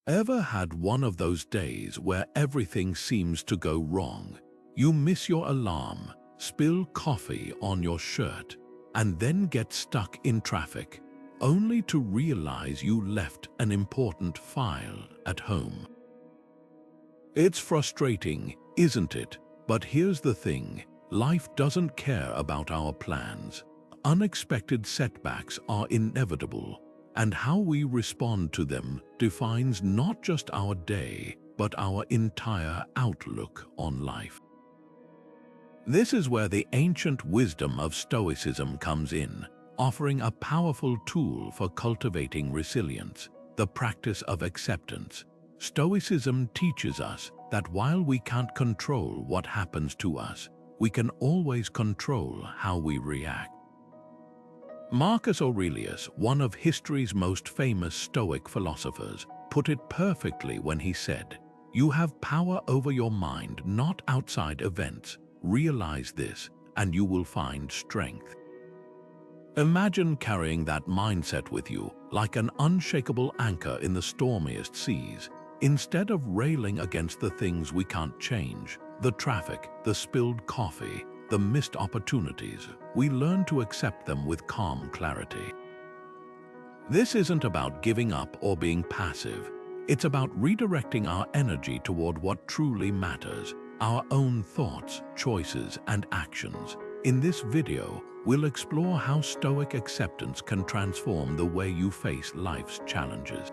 Ever had one of those days where everything seems to go wrong? You miss your alarm, spill coffee on your shirt, and then get stuck in traffic, only to realize you left an important file at home. It's frustrating, isn't it? But here's the thing, life doesn't care about our plans. Unexpected setbacks are inevitable, and how we respond to them defines not just our day, but our entire outlook on life. This is where the ancient wisdom of Stoicism comes in, offering a powerful tool for cultivating resilience, the practice of acceptance. Stoicism teaches us that while we can't control what happens to us, we can always control how we react. Marcus Aurelius, one of history's most famous Stoic philosophers, put it perfectly when he said, "You have power over your mind, not outside events. Realize this, and you will find strength." Imagine carrying that mindset with you, like an unshakable anchor in the stormiest seas. Instead of railing against the things we can't change, the traffic, the spilled coffee, the missed opportunities, we learn to accept them with calm clarity. This isn't about giving up or being passive. It's about redirecting our energy toward what truly matters, our own thoughts, choices, and actions. In this video, we'll explore how Stoic acceptance can transform the way you face life's challenges.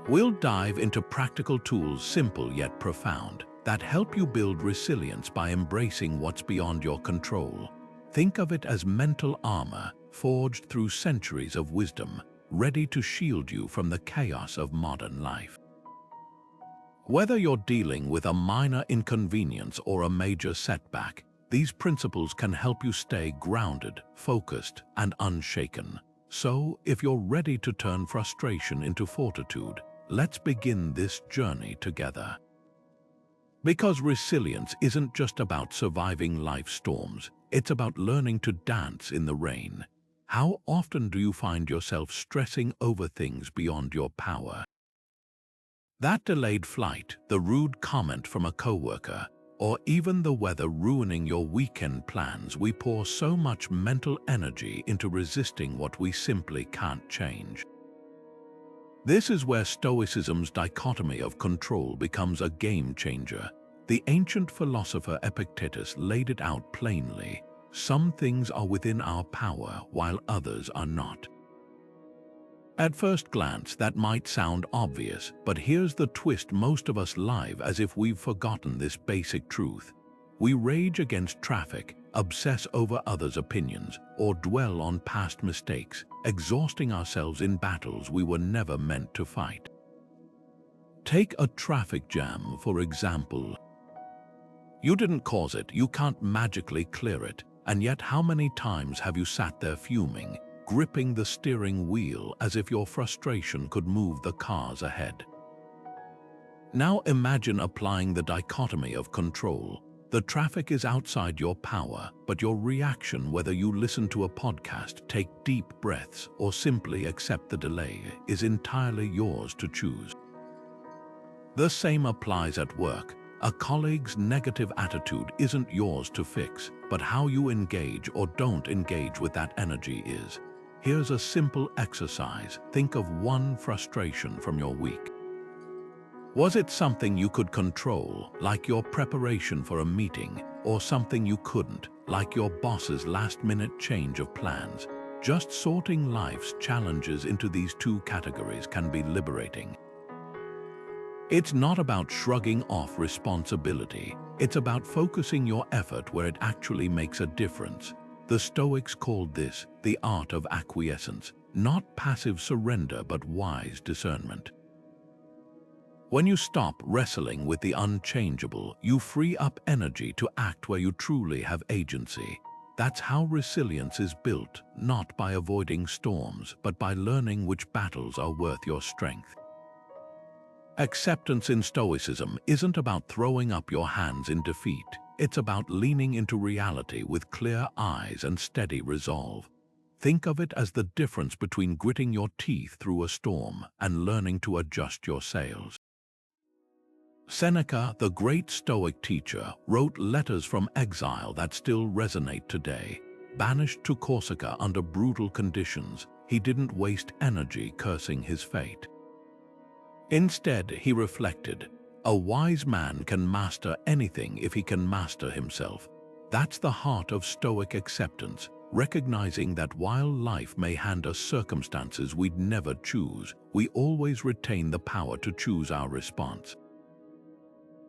We'll dive into practical tools, simple yet profound, that help you build resilience by embracing what's beyond your control. Think of it as mental armor, forged through centuries of wisdom, ready to shield you from the chaos of modern life. Whether you're dealing with a minor inconvenience or a major setback, these principles can help you stay grounded, focused, and unshaken. So, if you're ready to turn frustration into fortitude, let's begin this journey together. Because resilience isn't just about surviving life's storms, it's about learning to dance in the rain. How often do you find yourself stressing over things beyond your power? That delayed flight, the rude comment from a coworker, or even the weather ruining your weekend plans, we pour so much mental energy into resisting what we simply can't change. This is where Stoicism's dichotomy of control becomes a game changer. The ancient philosopher Epictetus laid it out plainly. Some things are within our power while others are not. At first glance, that might sound obvious, but here's the twist: most of us live as if we've forgotten this basic truth. We rage against traffic, obsess over others' opinions, or dwell on past mistakes, exhausting ourselves in battles we were never meant to fight. Take a traffic jam, for example. You didn't cause it, you can't magically clear it, and yet how many times have you sat there fuming, gripping the steering wheel as if your frustration could move the cars ahead? Now imagine applying the dichotomy of control. The traffic is outside your power, but your reaction, whether you listen to a podcast, take deep breaths, or simply accept the delay, is entirely yours to choose. The same applies at work. A colleague's negative attitude isn't yours to fix, but how you engage or don't engage with that energy is. Here's a simple exercise. Think of one frustration from your week. Was it something you could control, like your preparation for a meeting, or something you couldn't, like your boss's last-minute change of plans? Just sorting life's challenges into these two categories can be liberating. It's not about shrugging off responsibility. It's about focusing your effort where it actually makes a difference. The Stoics called this the art of acquiescence, not passive surrender but wise discernment. When you stop wrestling with the unchangeable, you free up energy to act where you truly have agency. That's how resilience is built, not by avoiding storms, but by learning which battles are worth your strength. Acceptance in Stoicism isn't about throwing up your hands in defeat. It's about leaning into reality with clear eyes and steady resolve. Think of it as the difference between gritting your teeth through a storm and learning to adjust your sails. Seneca, the great Stoic teacher, wrote letters from exile that still resonate today. Banished to Corsica under brutal conditions, he didn't waste energy cursing his fate. Instead, he reflected, "A wise man can master anything if he can master himself." That's the heart of Stoic acceptance, recognizing that while life may hand us circumstances we'd never choose, we always retain the power to choose our response.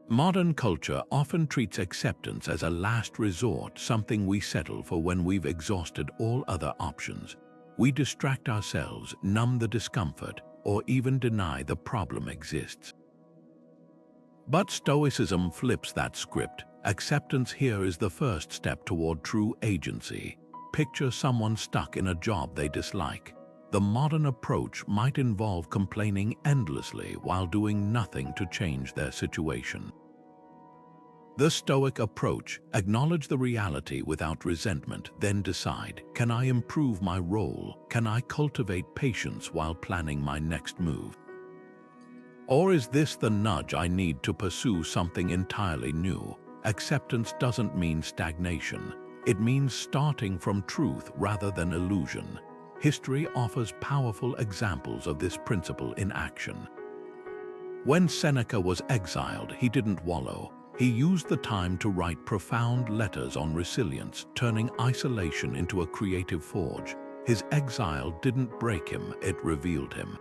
Modern culture often treats acceptance as a last resort, something we settle for when we've exhausted all other options. We distract ourselves, numb the discomfort, or even deny the problem exists. But Stoicism flips that script. Acceptance here is the first step toward true agency. Picture someone stuck in a job they dislike. The modern approach might involve complaining endlessly while doing nothing to change their situation. The Stoic approach: acknowledge the reality without resentment, then decide, can I improve my role? Can I cultivate patience while planning my next move? Or is this the nudge I need to pursue something entirely new? Acceptance doesn't mean stagnation. It means starting from truth rather than illusion. History offers powerful examples of this principle in action. When Seneca was exiled, he didn't wallow. He used the time to write profound letters on resilience, turning isolation into a creative forge. His exile didn't break him, it revealed him.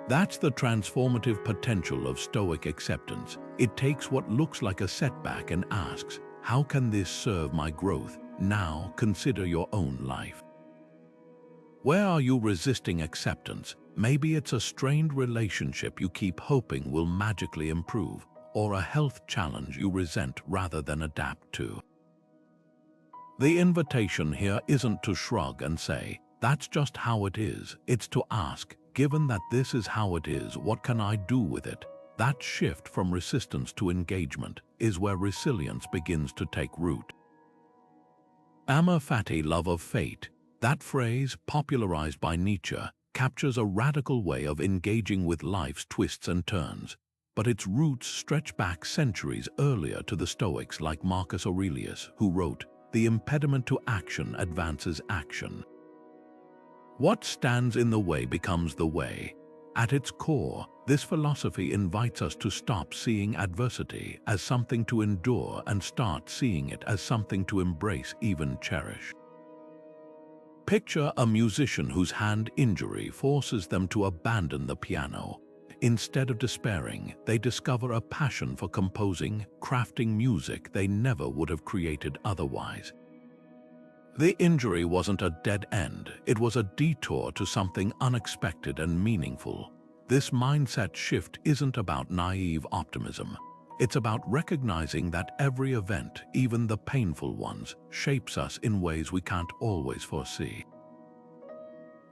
That's the transformative potential of Stoic acceptance. It takes what looks like a setback and asks, how can this serve my growth? Now consider your own life. Where are you resisting acceptance? Maybe it's a strained relationship you keep hoping will magically improve, or a health challenge you resent rather than adapt to. The invitation here isn't to shrug and say, that's just how it is. It's to ask, given that this is how it is, what can I do with it? That shift from resistance to engagement is where resilience begins to take root. Amor Fati, love of fate. That phrase, popularized by Nietzsche, captures a radical way of engaging with life's twists and turns. But its roots stretch back centuries earlier to the Stoics like Marcus Aurelius, who wrote, "The impediment to action advances action." What stands in the way becomes the way. At its core, this philosophy invites us to stop seeing adversity as something to endure and start seeing it as something to embrace, even cherish. Picture a musician whose hand injury forces them to abandon the piano. Instead of despairing, they discover a passion for composing, crafting music they never would have created otherwise. The injury wasn't a dead end, it was a detour to something unexpected and meaningful. This mindset shift isn't about naive optimism. It's about recognizing that every event, even the painful ones, shapes us in ways we can't always foresee.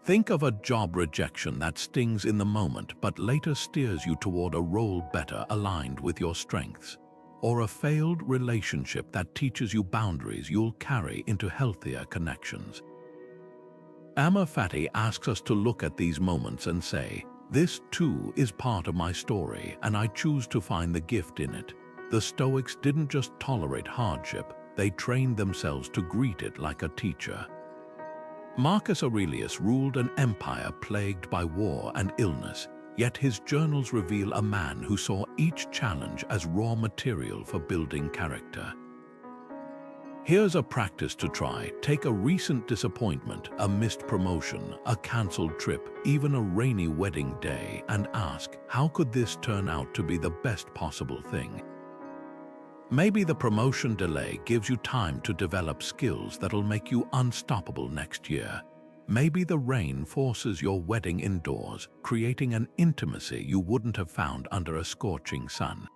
Think of a job rejection that stings in the moment but later steers you toward a role better aligned with your strengths. Or a failed relationship that teaches you boundaries you'll carry into healthier connections. Amor Fati asks us to look at these moments and say, this too is part of my story and I choose to find the gift in it. The Stoics didn't just tolerate hardship, they trained themselves to greet it like a teacher. Marcus Aurelius ruled an empire plagued by war and illness, yet his journals reveal a man who saw each challenge as raw material for building character. Here's a practice to try. Take a recent disappointment, a missed promotion, a cancelled trip, even a rainy wedding day, and ask, how could this turn out to be the best possible thing? Maybe the promotion delay gives you time to develop skills that'll make you unstoppable next year. Maybe the rain forces your wedding indoors, creating an intimacy you wouldn't have found under a scorching sun.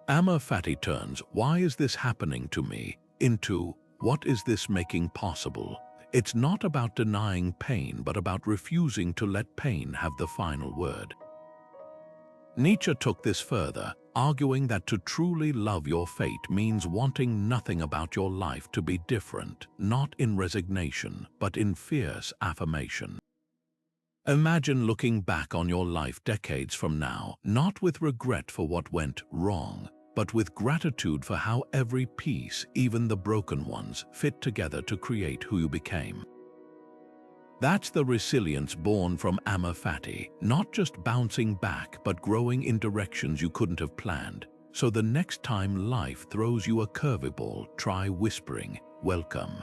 Amor Fati turns, why is this happening to me, into, what is this making possible? It's not about denying pain, but about refusing to let pain have the final word. Nietzsche took this further. arguing that to truly love your fate means wanting nothing about your life to be different, not in resignation, but in fierce affirmation. Imagine looking back on your life decades from now, not with regret for what went wrong, but with gratitude for how every piece, even the broken ones, fit together to create who you became. That's the resilience born from Amor Fati, not just bouncing back but growing in directions you couldn't have planned. So the next time life throws you a curveball, try whispering, "Welcome."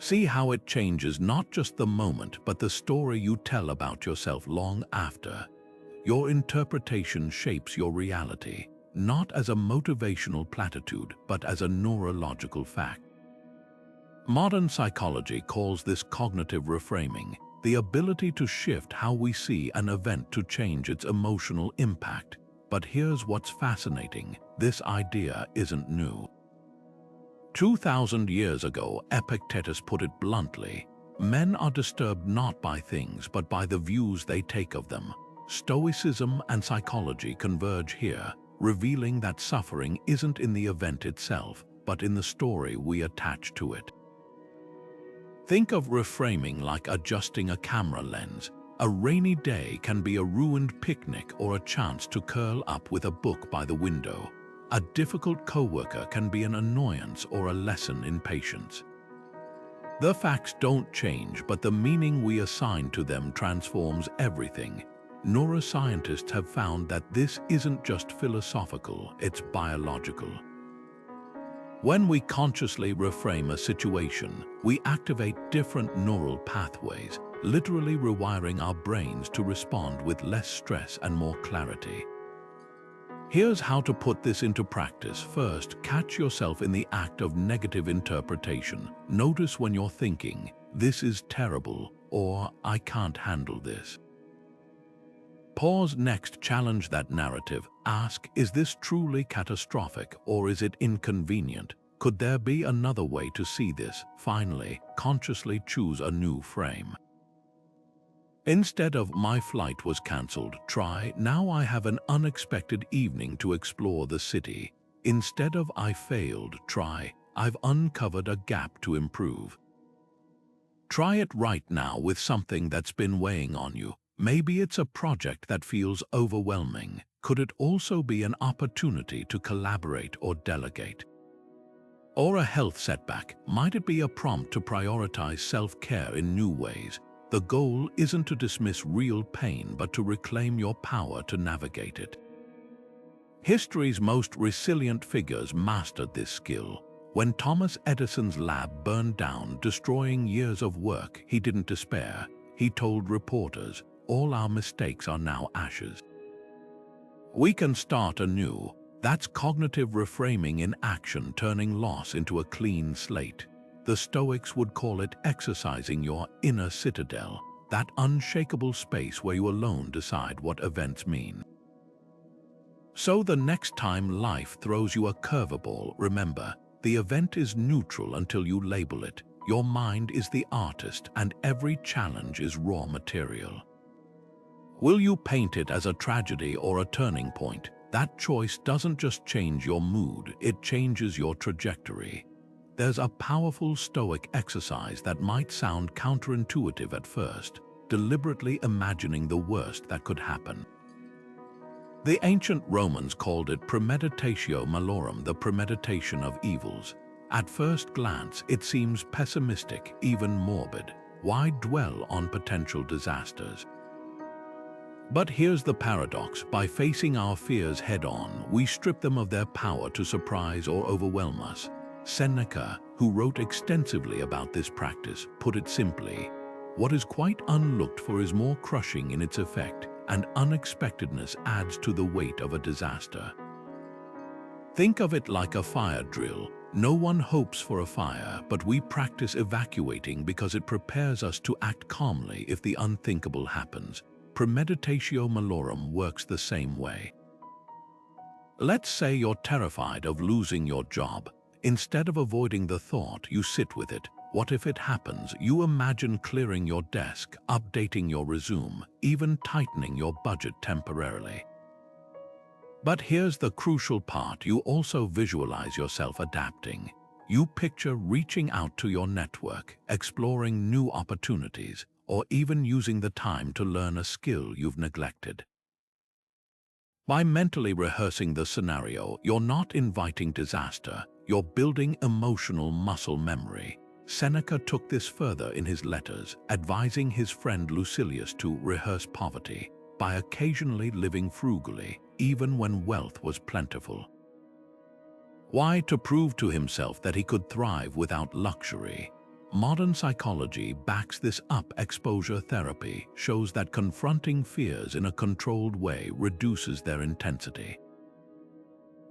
See how it changes not just the moment but the story you tell about yourself long after. Your interpretation shapes your reality, not as a motivational platitude but as a neurological fact. Modern psychology calls this cognitive reframing, the ability to shift how we see an event to change its emotional impact. But here's what's fascinating: this idea isn't new. 2,000 years ago, Epictetus put it bluntly: men are disturbed not by things but by the views they take of them. Stoicism and psychology converge here, revealing that suffering isn't in the event itself, but in the story we attach to it. Think of reframing like adjusting a camera lens. A rainy day can be a ruined picnic or a chance to curl up with a book by the window. A difficult coworker can be an annoyance or a lesson in patience. The facts don't change, but the meaning we assign to them transforms everything. Neuroscientists have found that this isn't just philosophical, it's biological. When we consciously reframe a situation, we activate different neural pathways, literally rewiring our brains to respond with less stress and more clarity. Here's how to put this into practice. First, catch yourself in the act of negative interpretation. Notice when you're thinking, "This is terrible," or "I can't handle this." Pause. Next, challenge that narrative. Ask, is this truly catastrophic or is it inconvenient? Could there be another way to see this? Finally, consciously choose a new frame. Instead of "my flight was cancelled," try, "now I have an unexpected evening to explore the city." Instead of "I failed," try, "I've uncovered a gap to improve." Try it right now with something that's been weighing on you. Maybe it's a project that feels overwhelming. Could it also be an opportunity to collaborate or delegate? Or a health setback? Might it be a prompt to prioritize self-care in new ways? The goal isn't to dismiss real pain, but to reclaim your power to navigate it. History's most resilient figures mastered this skill. When Thomas Edison's lab burned down, destroying years of work, he didn't despair. He told reporters, "All our mistakes are now ashes. We can start anew." That's cognitive reframing in action, turning loss into a clean slate. The Stoics would call it exercising your inner citadel, that unshakable space where you alone decide what events mean. So the next time life throws you a curveball, remember, the event is neutral until you label it. Your mind is the artist, and every challenge is raw material. Will you paint it as a tragedy or a turning point? That choice doesn't just change your mood, it changes your trajectory. There's a powerful Stoic exercise that might sound counterintuitive at first, deliberately imagining the worst that could happen. The ancient Romans called it Premeditatio Malorum, the premeditation of evils. At first glance, it seems pessimistic, even morbid. Why dwell on potential disasters? But here's the paradox: by facing our fears head-on, we strip them of their power to surprise or overwhelm us. Seneca, who wrote extensively about this practice, put it simply: "What is quite unlooked for is more crushing in its effect, and unexpectedness adds to the weight of a disaster." Think of it like a fire drill. No one hopes for a fire, but we practice evacuating because it prepares us to act calmly if the unthinkable happens. Premeditatio Malorum works the same way. Let's say you're terrified of losing your job. Instead of avoiding the thought, you sit with it. What if it happens? You imagine clearing your desk, updating your resume, even tightening your budget temporarily. But here's the crucial part: you also visualize yourself adapting. You picture reaching out to your network, exploring new opportunities, or even using the time to learn a skill you've neglected. By mentally rehearsing the scenario, you're not inviting disaster, you're building emotional muscle memory. Seneca took this further in his letters, advising his friend Lucilius to rehearse poverty by occasionally living frugally, even when wealth was plentiful. Why? To prove to himself that he could thrive without luxury. Modern psychology backs this up. Exposure therapy shows that confronting fears in a controlled way reduces their intensity.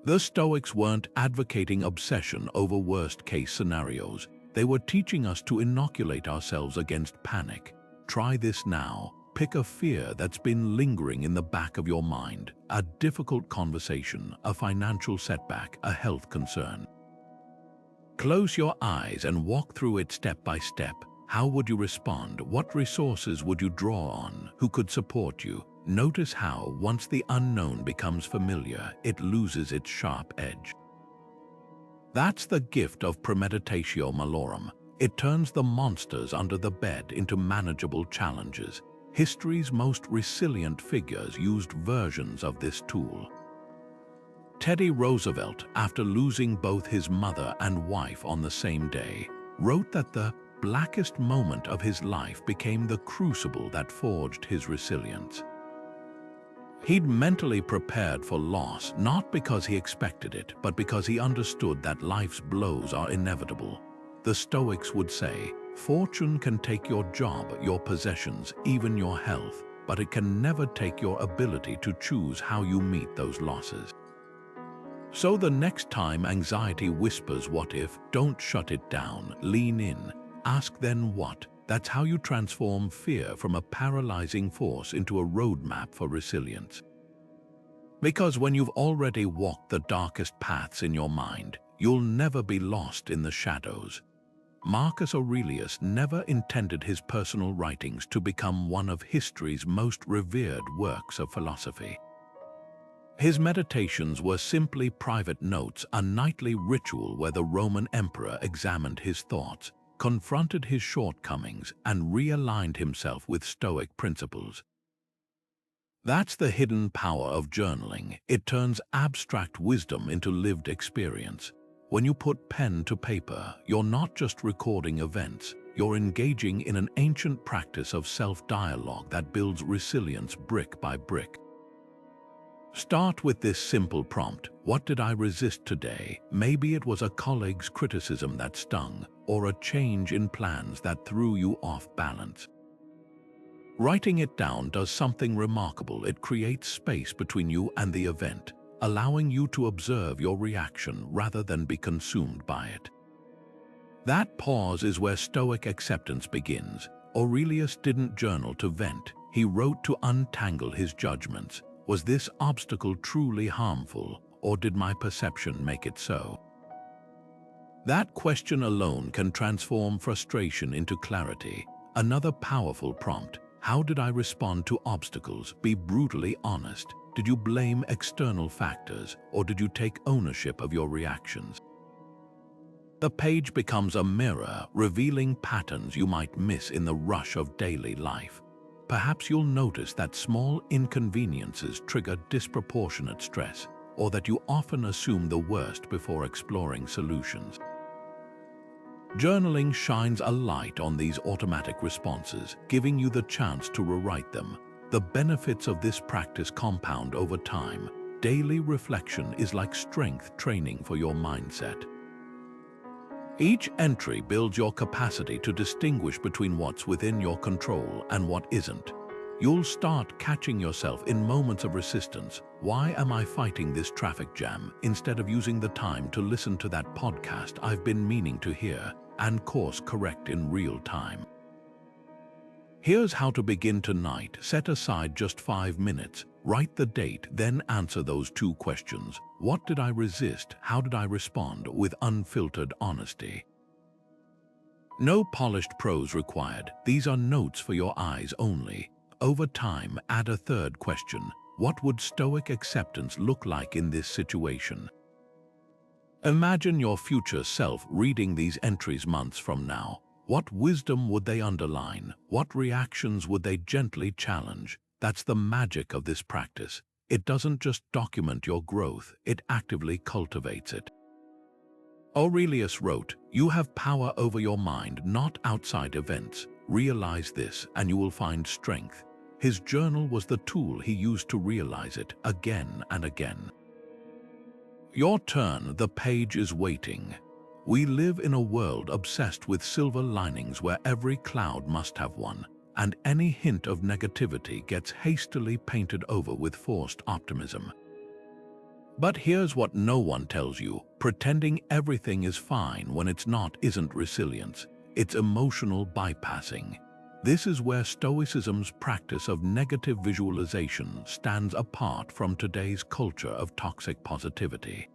The Stoics weren't advocating obsession over worst-case scenarios. They were teaching us to inoculate ourselves against panic. Try this now. Pick a fear that's been lingering in the back of your mind: a difficult conversation, a financial setback, a health concern. Close your eyes and walk through it step by step. How would you respond? What resources would you draw on? Who could support you? Notice how, once the unknown becomes familiar, it loses its sharp edge. That's the gift of Premeditatio Malorum. It turns the monsters under the bed into manageable challenges. History's most resilient figures used versions of this tool. Teddy Roosevelt, after losing both his mother and wife on the same day, wrote that the blackest moment of his life became the crucible that forged his resilience. He'd mentally prepared for loss, not because he expected it, but because he understood that life's blows are inevitable. The Stoics would say, "Fortune can take your job, your possessions, even your health, but it can never take your ability to choose how you meet those losses." So the next time anxiety whispers, "What if?" don't shut it down. Lean in. Ask, "Then what?" That's how you transform fear from a paralyzing force into a roadmap for resilience. Because when you've already walked the darkest paths in your mind, you'll never be lost in the shadows. Marcus Aurelius never intended his personal writings to become one of history's most revered works of philosophy. His meditations were simply private notes, a nightly ritual where the Roman emperor examined his thoughts, confronted his shortcomings, and realigned himself with Stoic principles. That's the hidden power of journaling. It turns abstract wisdom into lived experience. When you put pen to paper, you're not just recording events, you're engaging in an ancient practice of self-dialogue that builds resilience brick by brick. Start with this simple prompt: what did I resist today? Maybe it was a colleague's criticism that stung, or a change in plans that threw you off balance. Writing it down does something remarkable. It creates space between you and the event, allowing you to observe your reaction rather than be consumed by it. That pause is where Stoic acceptance begins. Aurelius didn't journal to vent, he wrote to untangle his judgments. Was this obstacle truly harmful, or did my perception make it so? That question alone can transform frustration into clarity. Another powerful prompt: how did I respond to obstacles? Be brutally honest. Did you blame external factors, or did you take ownership of your reactions? The page becomes a mirror, revealing patterns you might miss in the rush of daily life. Perhaps you'll notice that small inconveniences trigger disproportionate stress, or that you often assume the worst before exploring solutions. Journaling shines a light on these automatic responses, giving you the chance to rewrite them. The benefits of this practice compound over time. Daily reflection is like strength training for your mindset. Each entry builds your capacity to distinguish between what's within your control and what isn't. You'll start catching yourself in moments of resistance. Why am I fighting this traffic jam? Instead of using the time to listen to that podcast I've been meaning to hear and course correct in real time. Here's how to begin tonight. Set aside just 5 minutes. Write the date, then answer those 2 questions. What did I resist? How did I respond? With unfiltered honesty. No polished prose required. These are notes for your eyes only. Over time, add a 3rd question. What would Stoic acceptance look like in this situation? Imagine your future self reading these entries months from now. What wisdom would they underline? What reactions would they gently challenge? That's the magic of this practice. It doesn't just document your growth, it actively cultivates it. Aurelius wrote, "You have power over your mind, not outside events. Realize this, and you will find strength." His journal was the tool he used to realize it again and again. Your turn, the page is waiting. We live in a world obsessed with silver linings where every cloud must have one, and any hint of negativity gets hastily painted over with forced optimism. But here's what no one tells you: pretending everything is fine when it's not isn't resilience, it's emotional bypassing. This is where Stoicism's practice of negative visualization stands apart from today's culture of toxic positivity.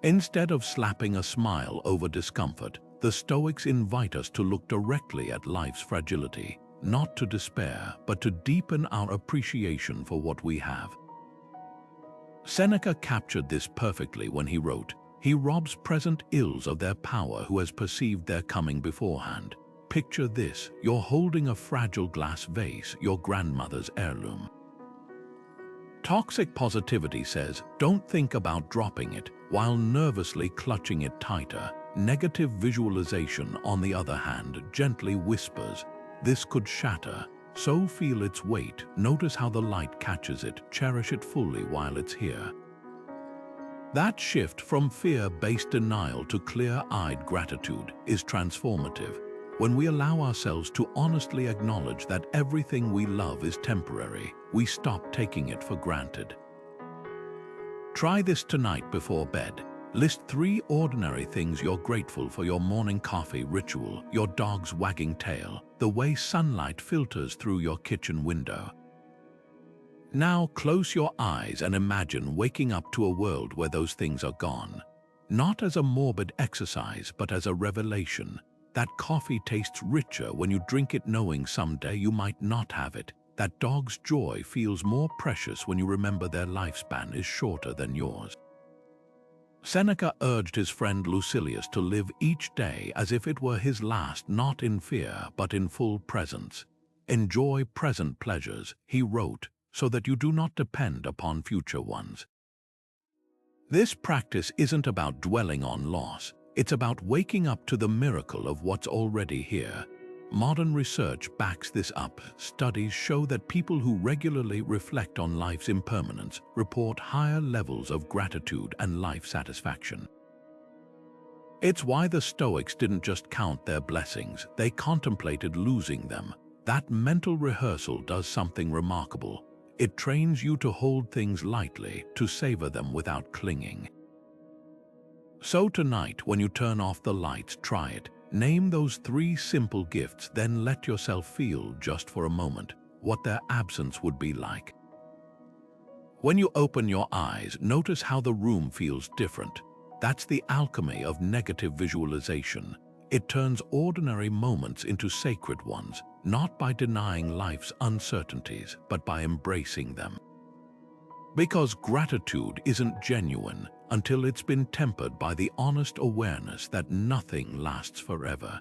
Instead of slapping a smile over discomfort, the Stoics invite us to look directly at life's fragility, not to despair, but to deepen our appreciation for what we have. Seneca captured this perfectly when he wrote, "He robs present ills of their power who has perceived their coming beforehand." Picture this: you're holding a fragile glass vase, your grandmother's heirloom. Toxic positivity says, don't think about dropping it, while nervously clutching it tighter. Negative visualization, on the other hand, gently whispers, "This could shatter." So feel its weight, notice how the light catches it, cherish it fully while it's here. That shift from fear-based denial to clear-eyed gratitude is transformative. When we allow ourselves to honestly acknowledge that everything we love is temporary, we stop taking it for granted. Try this tonight before bed. List 3 ordinary things you're grateful for: your morning coffee ritual, your dog's wagging tail, the way sunlight filters through your kitchen window. Now close your eyes and imagine waking up to a world where those things are gone. Not as a morbid exercise, but as a revelation. That coffee tastes richer when you drink it knowing someday you might not have it. That dog's joy feels more precious when you remember their lifespan is shorter than yours. Seneca urged his friend Lucilius to live each day as if it were his last, not in fear, but in full presence. Enjoy present pleasures, he wrote, so that you do not depend upon future ones. This practice isn't about dwelling on loss. It's about waking up to the miracle of what's already here. Modern research backs this up. Studies show that people who regularly reflect on life's impermanence report higher levels of gratitude and life satisfaction. It's why the Stoics didn't just count their blessings, they contemplated losing them. That mental rehearsal does something remarkable. It trains you to hold things lightly, to savor them without clinging. So tonight, when you turn off the lights, try it. Name those 3 simple gifts, then let yourself feel, just for a moment, what their absence would be like. When you open your eyes, notice how the room feels different. That's the alchemy of negative visualization. It turns ordinary moments into sacred ones, not by denying life's uncertainties, but by embracing them. Because gratitude isn't genuine until it's been tempered by the honest awareness that nothing lasts forever.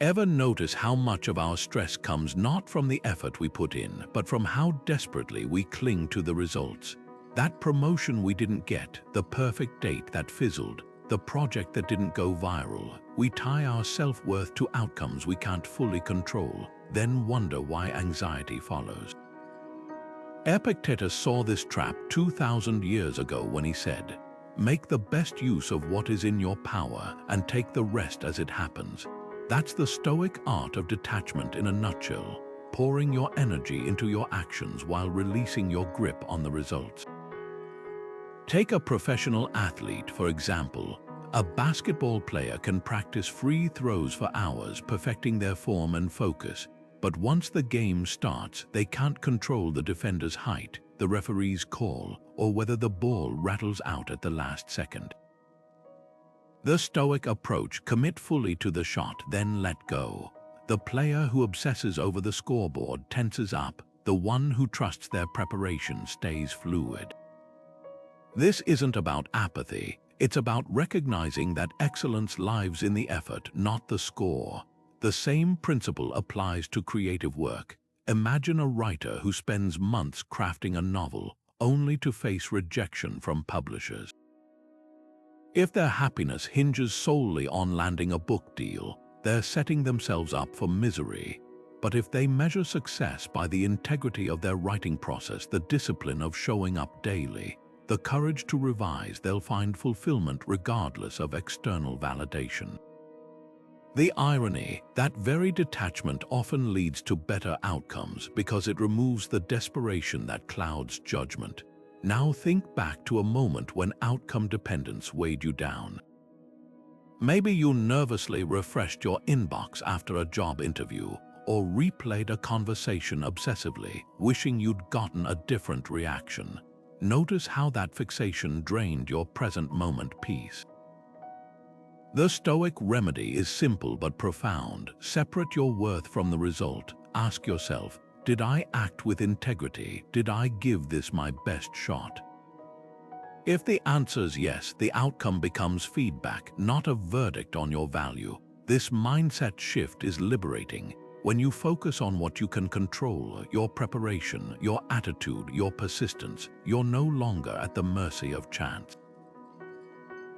Ever notice how much of our stress comes not from the effort we put in, but from how desperately we cling to the results? That promotion we didn't get, the perfect date that fizzled, the project that didn't go viral. We tie our self-worth to outcomes we can't fully control, then wonder why anxiety follows. Epictetus saw this trap 2,000 years ago when he said, "Make the best use of what is in your power and take the rest as it happens." That's the Stoic art of detachment in a nutshell, pouring your energy into your actions while releasing your grip on the results. Take a professional athlete, for example. A basketball player can practice free throws for hours, perfecting their form and focus. But once the game starts, they can't control the defender's height, the referee's call, or whether the ball rattles out at the last second. The Stoic approach: commit fully to the shot, then let go. The player who obsesses over the scoreboard tenses up, the one who trusts their preparation stays fluid. This isn't about apathy, it's about recognizing that excellence lives in the effort, not the score. The same principle applies to creative work. Imagine a writer who spends months crafting a novel, only to face rejection from publishers. If their happiness hinges solely on landing a book deal, they're setting themselves up for misery. But if they measure success by the integrity of their writing process, the discipline of showing up daily, the courage to revise, they'll find fulfillment regardless of external validation. The irony, that very detachment often leads to better outcomes because it removes the desperation that clouds judgment. Now think back to a moment when outcome dependence weighed you down. Maybe you nervously refreshed your inbox after a job interview, or replayed a conversation obsessively, wishing you'd gotten a different reaction. Notice how that fixation drained your present moment peace. The Stoic remedy is simple but profound. Separate your worth from the result. Ask yourself, did I act with integrity? Did I give this my best shot? If the answer's yes, the outcome becomes feedback, not a verdict on your value. This mindset shift is liberating. When you focus on what you can control, your preparation, your attitude, your persistence, you're no longer at the mercy of chance.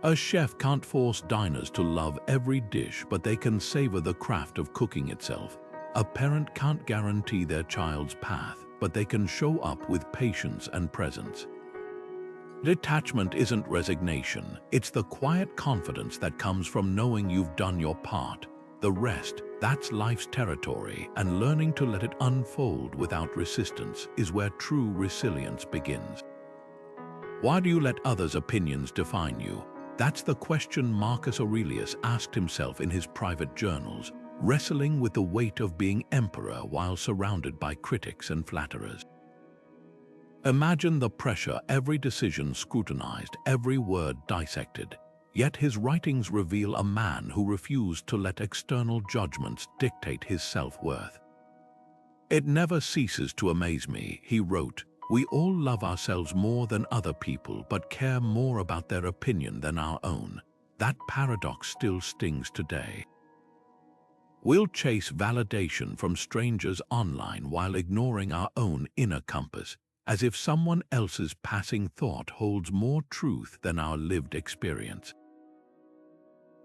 A chef can't force diners to love every dish, but they can savor the craft of cooking itself. A parent can't guarantee their child's path, but they can show up with patience and presence. Detachment isn't resignation, it's the quiet confidence that comes from knowing you've done your part. The rest, that's life's territory, and learning to let it unfold without resistance is where true resilience begins. Why do you let others' opinions define you? That's the question Marcus Aurelius asked himself in his private journals, wrestling with the weight of being emperor while surrounded by critics and flatterers. Imagine the pressure, every decision scrutinized, every word dissected. Yet his writings reveal a man who refused to let external judgments dictate his self-worth. It never ceases to amaze me, he wrote, we all love ourselves more than other people but care more about their opinion than our own. That paradox still stings today. We'll chase validation from strangers online while ignoring our own inner compass, as if someone else's passing thought holds more truth than our lived experience.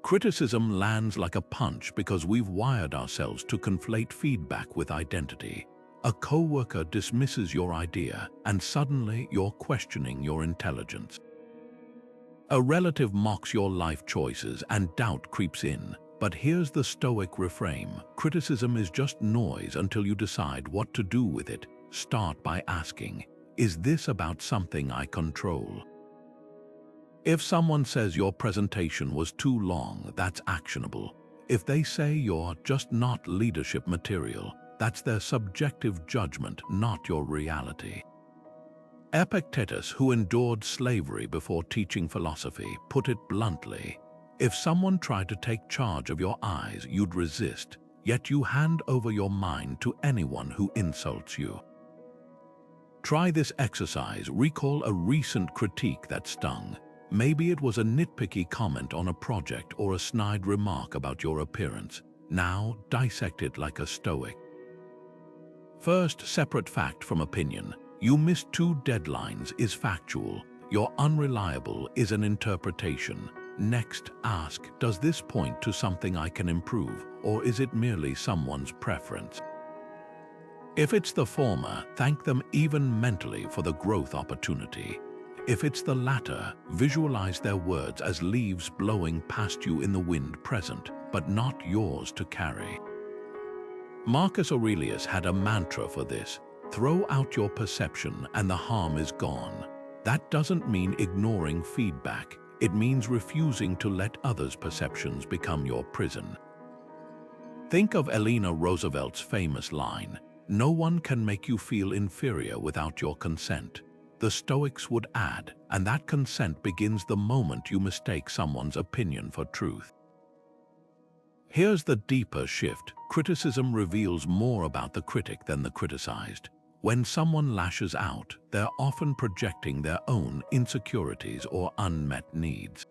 Criticism lands like a punch because we've wired ourselves to conflate feedback with identity. A coworker dismisses your idea, and suddenly you're questioning your intelligence. A relative mocks your life choices, and doubt creeps in. But here's the Stoic reframe: criticism is just noise until you decide what to do with it. Start by asking, is this about something I control? If someone says your presentation was too long, that's actionable. If they say you're just not leadership material, that's their subjective judgment, not your reality. Epictetus, who endured slavery before teaching philosophy, put it bluntly: if someone tried to take charge of your eyes, you'd resist, yet you hand over your mind to anyone who insults you. Try this exercise. Recall a recent critique that stung. Maybe it was a nitpicky comment on a project or a snide remark about your appearance. Now dissect it like a Stoic. First, separate fact from opinion. You missed 2 deadlines is factual. You're unreliable is an interpretation. Next, ask, does this point to something I can improve, or is it merely someone's preference? If it's the former, thank them even mentally for the growth opportunity. If it's the latter, visualize their words as leaves blowing past you in the wind, present, but not yours to carry. Marcus Aurelius had a mantra for this: throw out your perception and the harm is gone. That doesn't mean ignoring feedback. It means refusing to let others' perceptions become your prison. Think of Eleanor Roosevelt's famous line, "No one can make you feel inferior without your consent." The Stoics would add, and that consent begins the moment you mistake someone's opinion for truth. Here's the deeper shift. Criticism reveals more about the critic than the criticized. When someone lashes out, they're often projecting their own insecurities or unmet needs.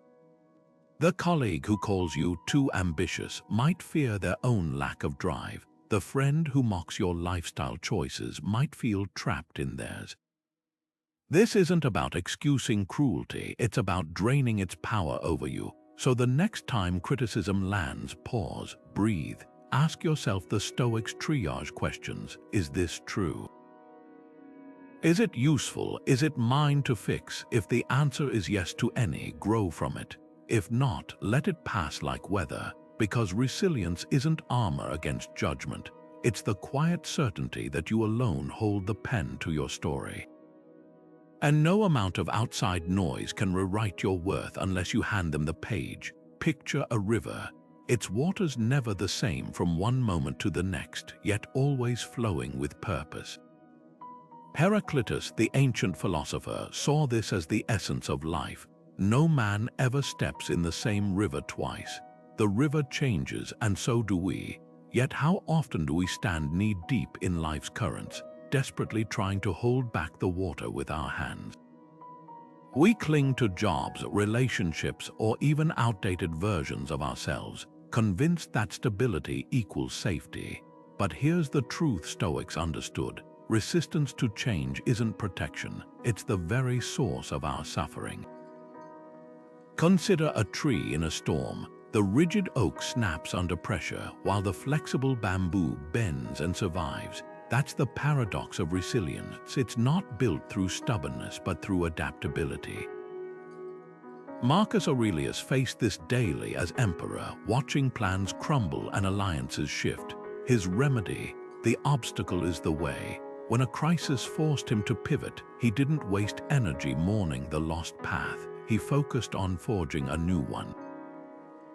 The colleague who calls you too ambitious might fear their own lack of drive. The friend who mocks your lifestyle choices might feel trapped in theirs. This isn't about excusing cruelty, it's about draining its power over you. So the next time criticism lands, pause, breathe, ask yourself the Stoics' triage questions. Is this true? Is it useful? Is it mine to fix? If the answer is yes to any, grow from it. If not, let it pass like weather, because resilience isn't armor against judgment. It's the quiet certainty that you alone hold the pen to your story. And no amount of outside noise can rewrite your worth unless you hand them the page. Picture a river. Its water's never the same from one moment to the next, yet always flowing with purpose. Heraclitus, the ancient philosopher, saw this as the essence of life. No man ever steps in the same river twice. The river changes, and so do we. Yet how often do we stand knee-deep in life's currents, desperately trying to hold back the water with our hands? We cling to jobs, relationships, or even outdated versions of ourselves, convinced that stability equals safety. But here's the truth Stoics understood. Resistance to change isn't protection, it's the very source of our suffering. Consider a tree in a storm. The rigid oak snaps under pressure, while the flexible bamboo bends and survives. That's the paradox of resilience. It's not built through stubbornness, but through adaptability. Marcus Aurelius faced this daily as emperor, watching plans crumble and alliances shift. His remedy: the obstacle is the way. When a crisis forced him to pivot, he didn't waste energy mourning the lost path. He focused on forging a new one.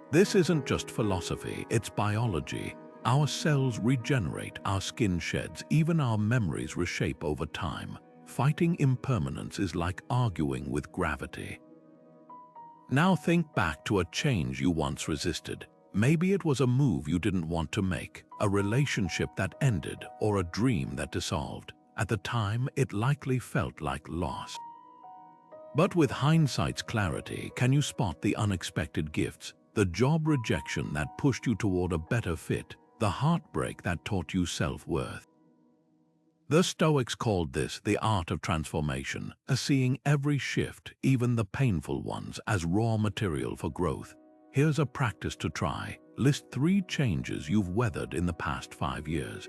This isn't just philosophy, it's biology. Our cells regenerate, our skin sheds, even our memories reshape over time. Fighting impermanence is like arguing with gravity. Now think back to a change you once resisted. Maybe it was a move you didn't want to make, a relationship that ended, or a dream that dissolved. At the time, it likely felt like loss. But with hindsight's clarity, can you spot the unexpected gifts? The job rejection that pushed you toward a better fit, the heartbreak that taught you self-worth. The Stoics called this the art of transformation, seeing every shift, even the painful ones, as raw material for growth. Here's a practice to try. List 3 changes you've weathered in the past 5 years.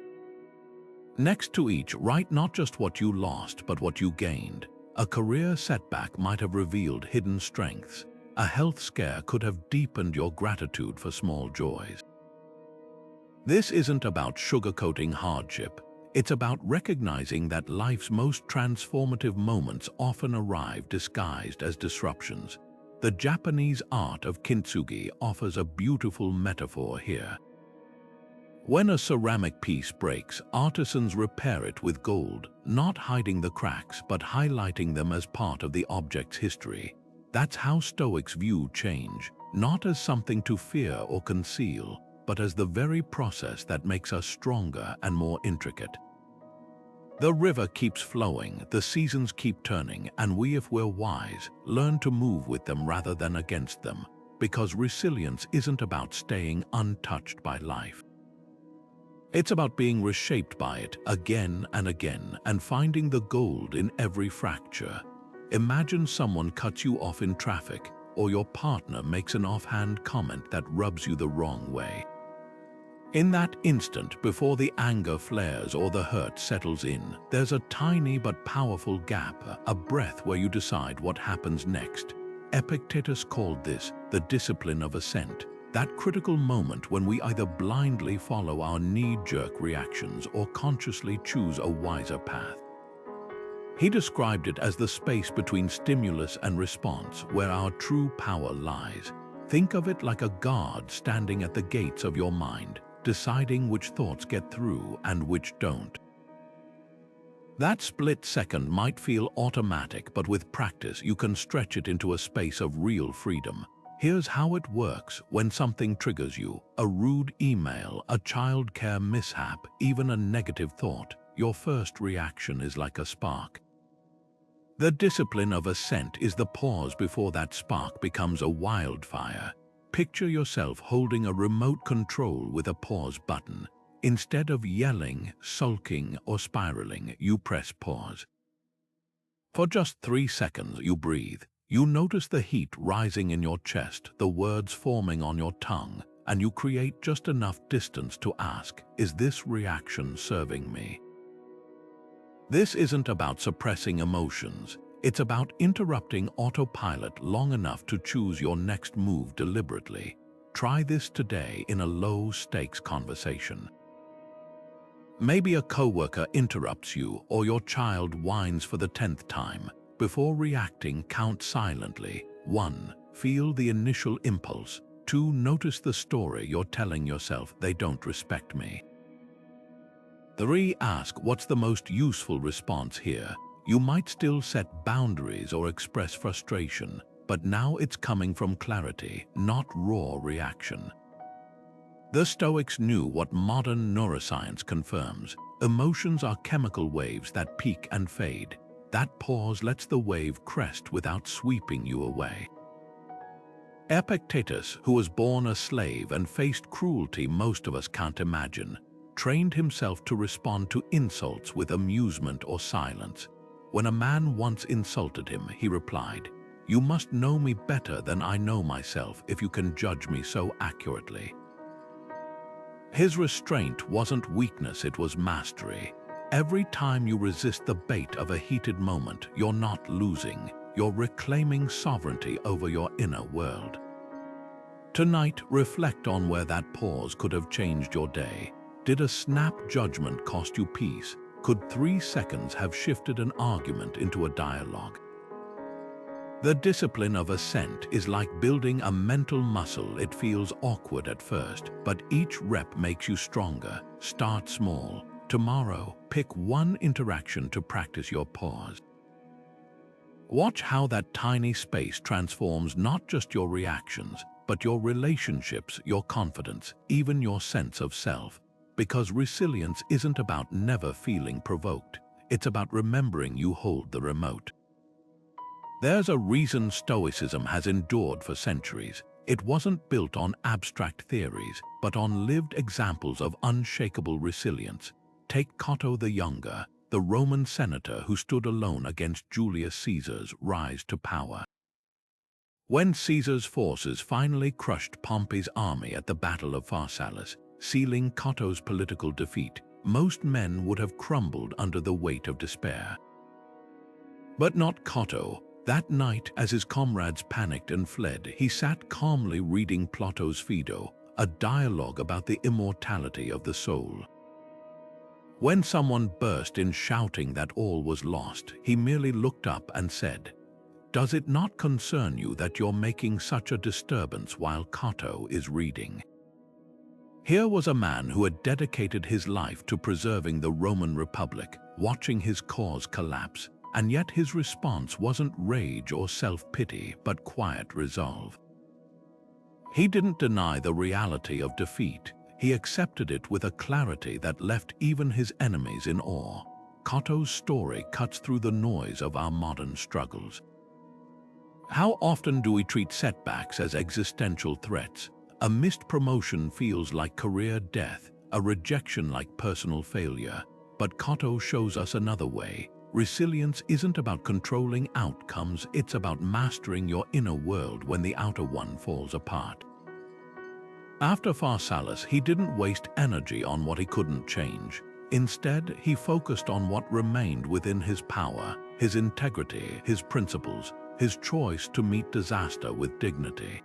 Next to each, write not just what you lost, but what you gained. A career setback might have revealed hidden strengths. A health scare could have deepened your gratitude for small joys. This isn't about sugarcoating hardship. It's about recognizing that life's most transformative moments often arrive disguised as disruptions. The Japanese art of kintsugi offers a beautiful metaphor here. When a ceramic piece breaks, artisans repair it with gold, not hiding the cracks but highlighting them as part of the object's history. That's how Stoics view change, not as something to fear or conceal, but as the very process that makes us stronger and more intricate. The river keeps flowing, the seasons keep turning, and we, if we're wise, learn to move with them rather than against them, because resilience isn't about staying untouched by life. It's about being reshaped by it again and again and finding the gold in every fracture. Imagine someone cuts you off in traffic, or your partner makes an offhand comment that rubs you the wrong way. In that instant, before the anger flares or the hurt settles in, there's a tiny but powerful gap, a breath where you decide what happens next. Epictetus called this the discipline of ascent, that critical moment when we either blindly follow our knee-jerk reactions or consciously choose a wiser path. He described it as the space between stimulus and response, where our true power lies. Think of it like a guard standing at the gates of your mind, deciding which thoughts get through and which don't. That split second might feel automatic, but with practice you can stretch it into a space of real freedom. Here's how it works when something triggers you: a rude email, a childcare mishap, even a negative thought. your first reaction is like a spark. The discipline of ascent is the pause before that spark becomes a wildfire. Picture yourself holding a remote control with a pause button. Instead of yelling, sulking, or spiraling, you press pause. For just 3 seconds, you breathe. You notice the heat rising in your chest, the words forming on your tongue, and you create just enough distance to ask, is this reaction serving me? This isn't about suppressing emotions. It's about interrupting autopilot long enough to choose your next move deliberately. Try this today in a low-stakes conversation. Maybe a coworker interrupts you or your child whines for the 10th time. Before reacting, count silently. 1. Feel the initial impulse. 2. Notice the story you're telling yourself, they don't respect me. 3. Ask, what's the most useful response here? You might still set boundaries or express frustration, but now it's coming from clarity, not raw reaction. The Stoics knew what modern neuroscience confirms. Emotions are chemical waves that peak and fade. That pause lets the wave crest without sweeping you away. Epictetus, who was born a slave and faced cruelty most of us can't imagine, trained himself to respond to insults with amusement or silence. When a man once insulted him, he replied, "You must know me better than I know myself if you can judge me so accurately." His restraint wasn't weakness, it was mastery. Every time you resist the bait of a heated moment, you're not losing, you're reclaiming sovereignty over your inner world. Tonight, reflect on where that pause could have changed your day. Did a snap judgment cost you peace? Could 3 seconds have shifted an argument into a dialogue? The discipline of ascent is like building a mental muscle. It feels awkward at first, but each rep makes you stronger. Start small. Tomorrow, pick one interaction to practice your pause. Watch how that tiny space transforms not just your reactions, but your relationships, your confidence, even your sense of self. Because resilience isn't about never feeling provoked. It's about remembering you hold the remote. There's a reason Stoicism has endured for centuries. It wasn't built on abstract theories, but on lived examples of unshakable resilience. Take Cato the Younger, the Roman senator who stood alone against Julius Caesar's rise to power. When Caesar's forces finally crushed Pompey's army at the Battle of Pharsalus, sealing Cato's political defeat, most men would have crumbled under the weight of despair. But not Cato. That night, as his comrades panicked and fled, he sat calmly reading Plato's Phaedo, a dialogue about the immortality of the soul. When someone burst in shouting that all was lost, he merely looked up and said, "Does it not concern you that you're making such a disturbance while Cato is reading?" Here was a man who had dedicated his life to preserving the Roman Republic, watching his cause collapse, and yet his response wasn't rage or self-pity, but quiet resolve. He didn't deny the reality of defeat. He accepted it with a clarity that left even his enemies in awe. Cato's story cuts through the noise of our modern struggles. How often do we treat setbacks as existential threats? A missed promotion feels like career death, a rejection like personal failure. But Cato shows us another way. Resilience isn't about controlling outcomes, it's about mastering your inner world when the outer one falls apart. After Pharsalus, he didn't waste energy on what he couldn't change. Instead, he focused on what remained within his power, his integrity, his principles, his choice to meet disaster with dignity.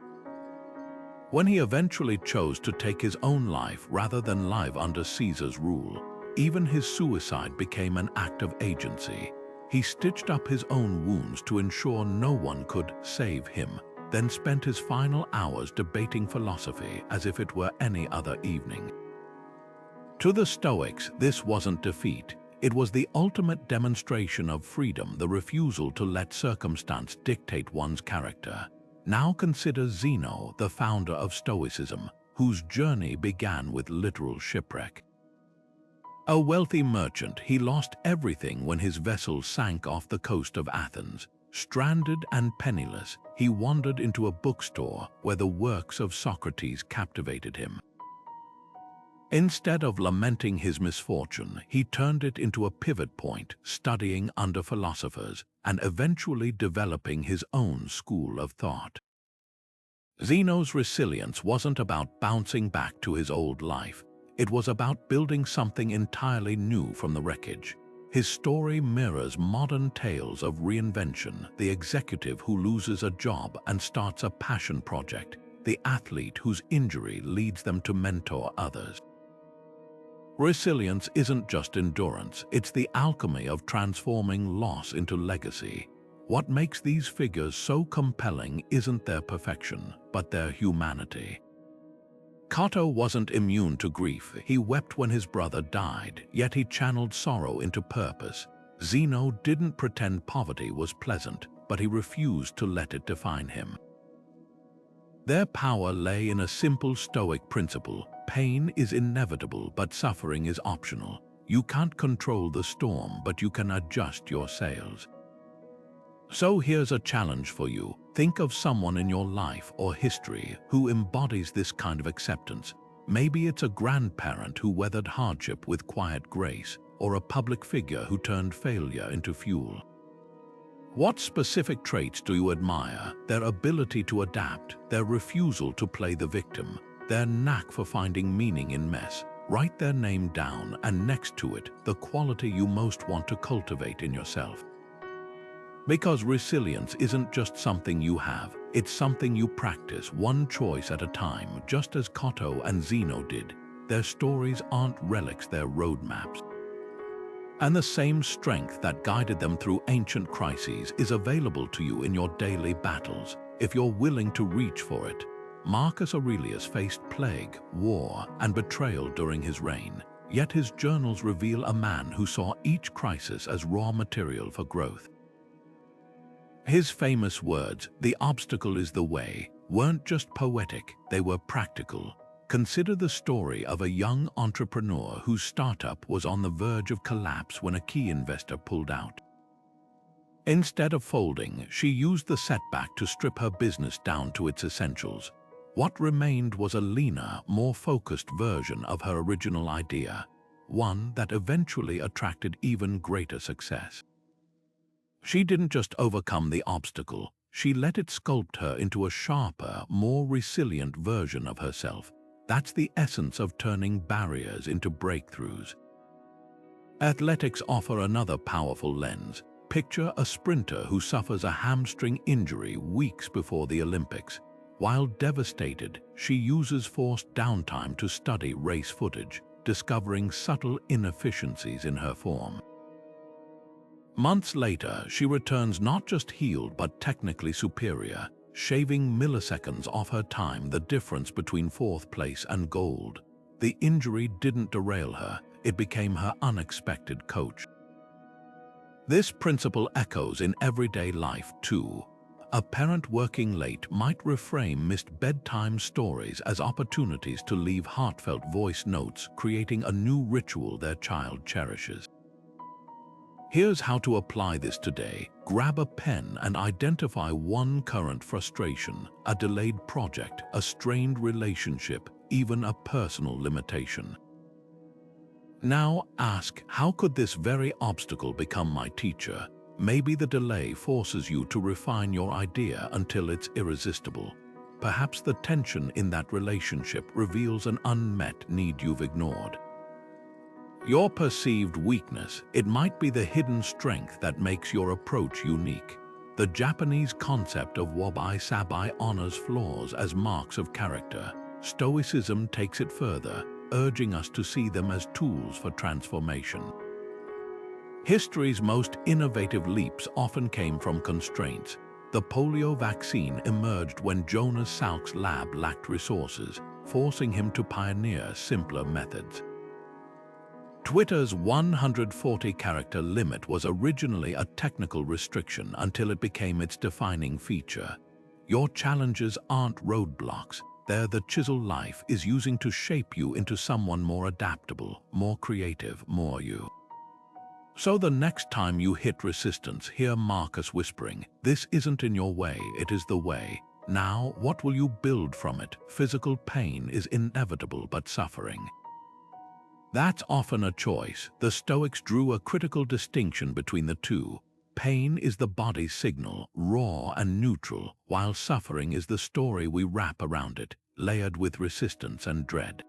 When he eventually chose to take his own life rather than live under Caesar's rule, even his suicide became an act of agency. He stitched up his own wounds to ensure no one could save him, then spent his final hours debating philosophy as if it were any other evening. To the Stoics, this wasn't defeat. It was the ultimate demonstration of freedom, the refusal to let circumstance dictate one's character. Now consider Zeno, the founder of Stoicism, whose journey began with literal shipwreck. A wealthy merchant, he lost everything when his vessel sank off the coast of Athens. Stranded and penniless, he wandered into a bookstore where the works of Socrates captivated him. Instead of lamenting his misfortune, he turned it into a pivot point, studying under philosophers and eventually developing his own school of thought. Zeno's resilience wasn't about bouncing back to his old life. It was about building something entirely new from the wreckage. His story mirrors modern tales of reinvention: the executive who loses a job and starts a passion project, the athlete whose injury leads them to mentor others. Resilience isn't just endurance, it's the alchemy of transforming loss into legacy. What makes these figures so compelling isn't their perfection, but their humanity. Cato wasn't immune to grief. He wept when his brother died, yet he channeled sorrow into purpose. Zeno didn't pretend poverty was pleasant, but he refused to let it define him. Their power lay in a simple Stoic principle: pain is inevitable, but suffering is optional. You can't control the storm, but you can adjust your sails. So here's a challenge for you. Think of someone in your life or history who embodies this kind of acceptance. Maybe it's a grandparent who weathered hardship with quiet grace, or a public figure who turned failure into fuel. What specific traits do you admire? Their ability to adapt, their refusal to play the victim, their knack for finding meaning in mess. Write their name down, and next to it, the quality you most want to cultivate in yourself. Because resilience isn't just something you have, it's something you practice, one choice at a time, just as Cato and Zeno did. Their stories aren't relics, they're roadmaps. And the same strength that guided them through ancient crises is available to you in your daily battles, if you're willing to reach for it. Marcus Aurelius faced plague, war, and betrayal during his reign, yet his journals reveal a man who saw each crisis as raw material for growth. His famous words, "The obstacle is the way," weren't just poetic, they were practical. Consider the story of a young entrepreneur whose startup was on the verge of collapse when a key investor pulled out. Instead of folding, she used the setback to strip her business down to its essentials. What remained was a leaner, more focused version of her original idea, one that eventually attracted even greater success. She didn't just overcome the obstacle, she let it sculpt her into a sharper, more resilient version of herself. That's the essence of turning barriers into breakthroughs. Athletics offer another powerful lens. Picture a sprinter who suffers a hamstring injury weeks before the Olympics. While devastated, she uses forced downtime to study race footage, discovering subtle inefficiencies in her form. Months later, she returns not just healed but technically superior, shaving milliseconds off her time, the difference between fourth place and gold. The injury didn't derail her, it became her unexpected coach. This principle echoes in everyday life too. A parent working late might reframe missed bedtime stories as opportunities to leave heartfelt voice notes, creating a new ritual their child cherishes. Here's how to apply this today. Grab a pen and identify one current frustration, a delayed project, a strained relationship, even a personal limitation. Now ask, how could this very obstacle become my teacher? Maybe the delay forces you to refine your idea until it's irresistible. Perhaps the tension in that relationship reveals an unmet need you've ignored. Your perceived weakness, it might be the hidden strength that makes your approach unique. The Japanese concept of wabi-sabi honors flaws as marks of character. Stoicism takes it further, urging us to see them as tools for transformation. History's most innovative leaps often came from constraints. The polio vaccine emerged when Jonas Salk's lab lacked resources, forcing him to pioneer simpler methods. Twitter's 140-character limit was originally a technical restriction until it became its defining feature. Your challenges aren't roadblocks, There the chisel life is using to shape you into someone more adaptable, more creative, more you. So the next time you hit resistance, hear Marcus whispering, "This isn't in your way, it is the way. Now, what will you build from it? Physical pain is inevitable, but suffering." That's often a choice. The Stoics drew a critical distinction between the two. Pain is the body's signal, raw and neutral, while suffering is the story we wrap around it, layered with resistance and dread.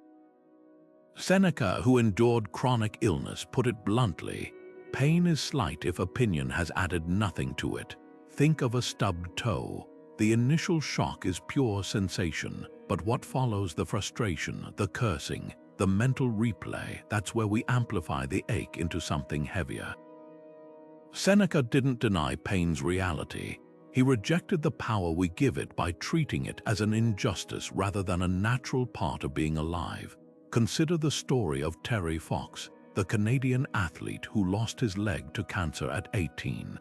Seneca, who endured chronic illness, put it bluntly, "Pain is slight if opinion has added nothing to it. Think of a stubbed toe. The initial shock is pure sensation, but what follows, the frustration, the cursing, the mental replay, that's where we amplify the ache into something heavier." Seneca didn't deny pain's reality. He rejected the power we give it by treating it as an injustice rather than a natural part of being alive. Consider the story of Terry Fox, the Canadian athlete who lost his leg to cancer at 18.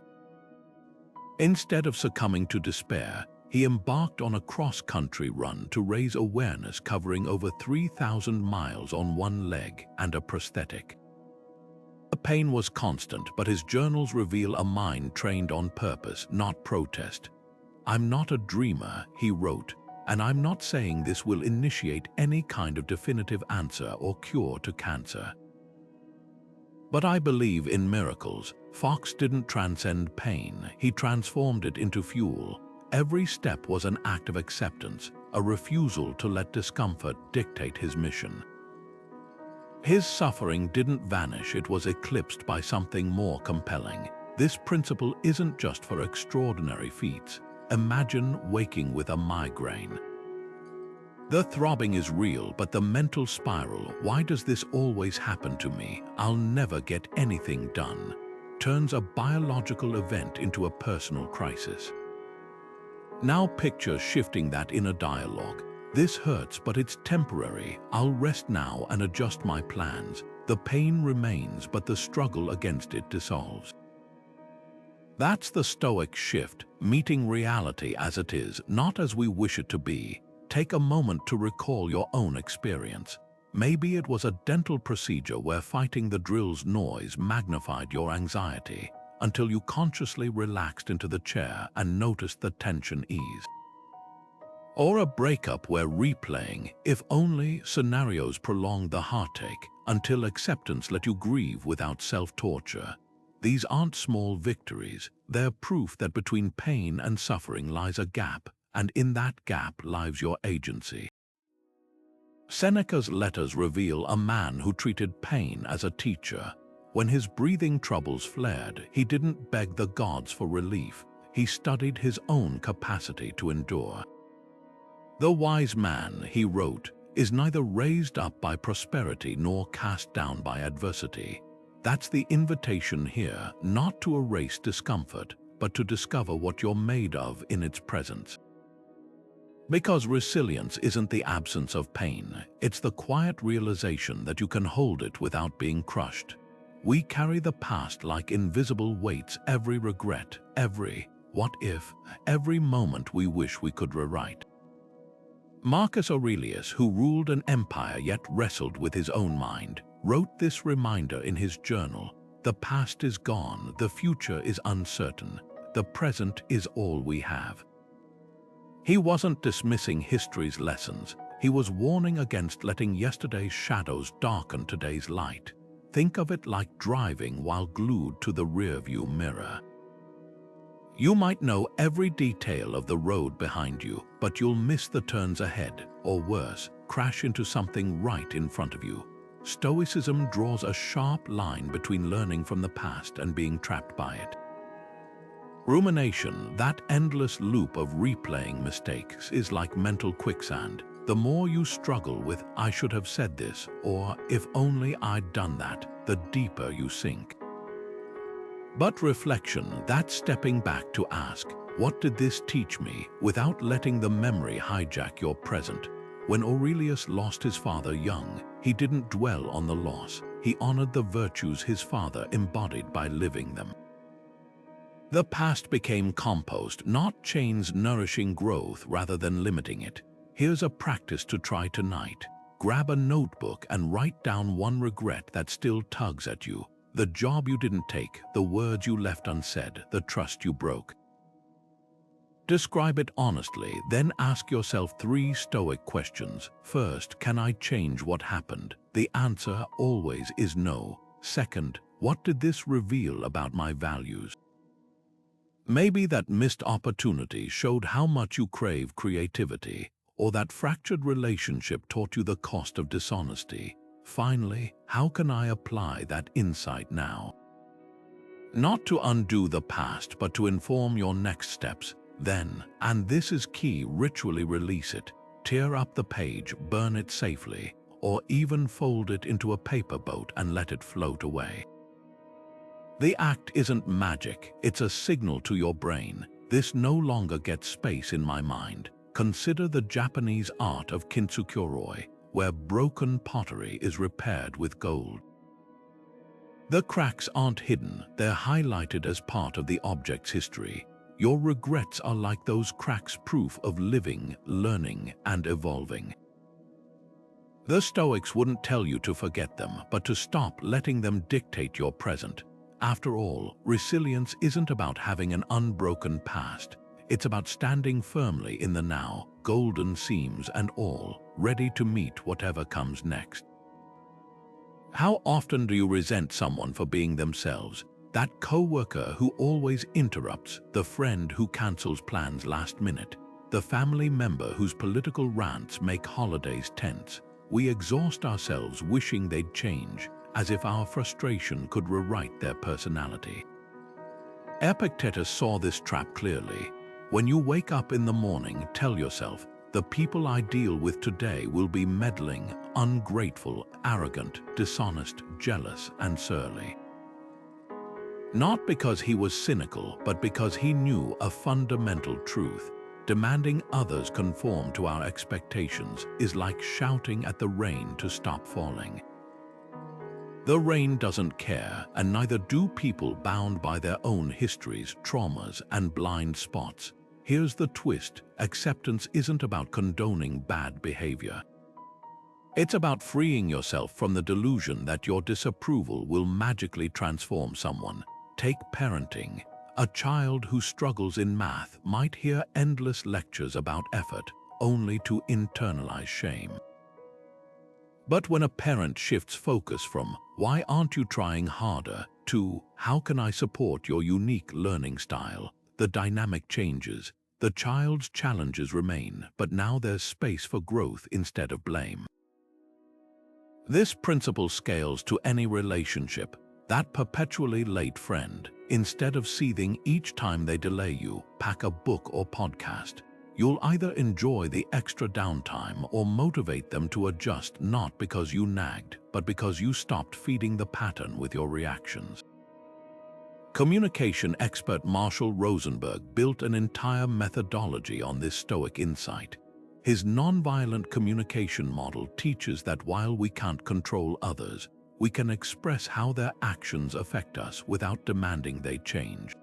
Instead of succumbing to despair, he embarked on a cross-country run to raise awareness, covering over 3,000 miles on one leg and a prosthetic. The pain was constant, but his journals reveal a mind trained on purpose, not protest. "I'm not a dreamer," he wrote, "and I'm not saying this will initiate any kind of definitive answer or cure to cancer. But I believe in miracles." Fox didn't transcend pain, he transformed it into fuel. Every step was an act of acceptance, a refusal to let discomfort dictate his mission. His suffering didn't vanish, it was eclipsed by something more compelling. This principle isn't just for extraordinary feats. Imagine waking with a migraine. The throbbing is real, but the mental spiral, "Why does this always happen to me? I'll never get anything done," turns a biological event into a personal crisis. Now picture shifting that inner dialogue. "This hurts, but it's temporary. I'll rest now and adjust my plans." The pain remains, but the struggle against it dissolves. That's the Stoic shift, meeting reality as it is, not as we wish it to be. Take a moment to recall your own experience. Maybe it was a dental procedure where fighting the drill's noise magnified your anxiety, until you consciously relaxed into the chair and noticed the tension ease. Or a breakup where replaying, if only, scenarios prolonged the heartache, until acceptance let you grieve without self-torture. These aren't small victories, they're proof that between pain and suffering lies a gap, and in that gap lies your agency. Seneca's letters reveal a man who treated pain as a teacher. When his breathing troubles flared, he didn't beg the gods for relief. He studied his own capacity to endure. "The wise man," he wrote, "is neither raised up by prosperity nor cast down by adversity." That's the invitation here, not to erase discomfort, but to discover what you're made of in its presence. Because resilience isn't the absence of pain, it's the quiet realization that you can hold it without being crushed. We carry the past like invisible weights, every regret, every what if, every moment we wish we could rewrite. Marcus Aurelius, who ruled an empire yet wrestled with his own mind, wrote this reminder in his journal: "The past is gone, the future is uncertain, the present is all we have." He wasn't dismissing history's lessons, he was warning against letting yesterday's shadows darken today's light. Think of it like driving while glued to the rearview mirror. You might know every detail of the road behind you, but you'll miss the turns ahead, or worse, crash into something right in front of you. Stoicism draws a sharp line between learning from the past and being trapped by it. Rumination, that endless loop of replaying mistakes, is like mental quicksand. The more you struggle with "I should have said this," or "if only I'd done that," the deeper you sink. But reflection, that's stepping back to ask, "What did this teach me?" without letting the memory hijack your present. When Aurelius lost his father young, he didn't dwell on the loss. He honored the virtues his father embodied by living them. The past became compost, not chains nourishing growth rather than limiting it. Here's a practice to try tonight. Grab a notebook and write down one regret that still tugs at you. The job you didn't take, the words you left unsaid, the trust you broke. Describe it honestly, then ask yourself 3 Stoic questions. First, can I change what happened? The answer always is no. Second, what did this reveal about my values? Maybe that missed opportunity showed how much you crave creativity, or that fractured relationship taught you the cost of dishonesty. Finally, how can I apply that insight now? Not to undo the past, but to inform your next steps. Then, and this is key, ritually release it. Tear up the page, burn it safely, or even fold it into a paper boat and let it float away. The act isn't magic, it's a signal to your brain. This no longer gets space in my mind. Consider the Japanese art of kintsukuroi, where broken pottery is repaired with gold. The cracks aren't hidden, they're highlighted as part of the object's history. Your regrets are like those cracks, proof of living, learning, and evolving. The Stoics wouldn't tell you to forget them, but to stop letting them dictate your present. After all, resilience isn't about having an unbroken past. It's about standing firmly in the now, golden seams and all, ready to meet whatever comes next. How often do you resent someone for being themselves? That coworker who always interrupts, the friend who cancels plans last minute, the family member whose political rants make holidays tense. We exhaust ourselves wishing they'd change, as if our frustration could rewrite their personality. Epictetus saw this trap clearly. When you wake up in the morning, tell yourself, the people I deal with today will be meddling, ungrateful, arrogant, dishonest, jealous, and surly. Not because he was cynical, but because he knew a fundamental truth. Demanding others conform to our expectations is like shouting at the rain to stop falling. The rain doesn't care, and neither do people bound by their own histories, traumas, and blind spots. Here's the twist: acceptance isn't about condoning bad behavior. It's about freeing yourself from the delusion that your disapproval will magically transform someone. Take parenting. A child who struggles in math might hear endless lectures about effort, only to internalize shame. But when a parent shifts focus from, "Why aren't you trying harder?" to, "How can I support your unique learning style?" the dynamic changes. The child's challenges remain, but now there's space for growth instead of blame. This principle scales to any relationship. That perpetually late friend, instead of seething each time they delay you, pack a book or podcast. You'll either enjoy the extra downtime or motivate them to adjust, not because you nagged, but because you stopped feeding the pattern with your reactions. Communication expert Marshall Rosenberg built an entire methodology on this Stoic insight. His nonviolent communication model teaches that while we can't control others, we can express how their actions affect us without demanding they change.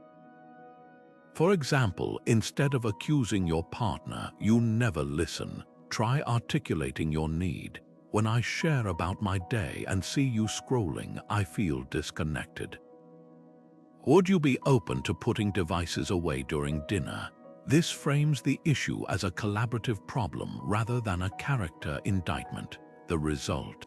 For example, instead of accusing your partner, "You never listen," try articulating your need. "When I share about my day and see you scrolling, I feel disconnected. Would you be open to putting devices away during dinner?" This frames the issue as a collaborative problem rather than a character indictment. The result: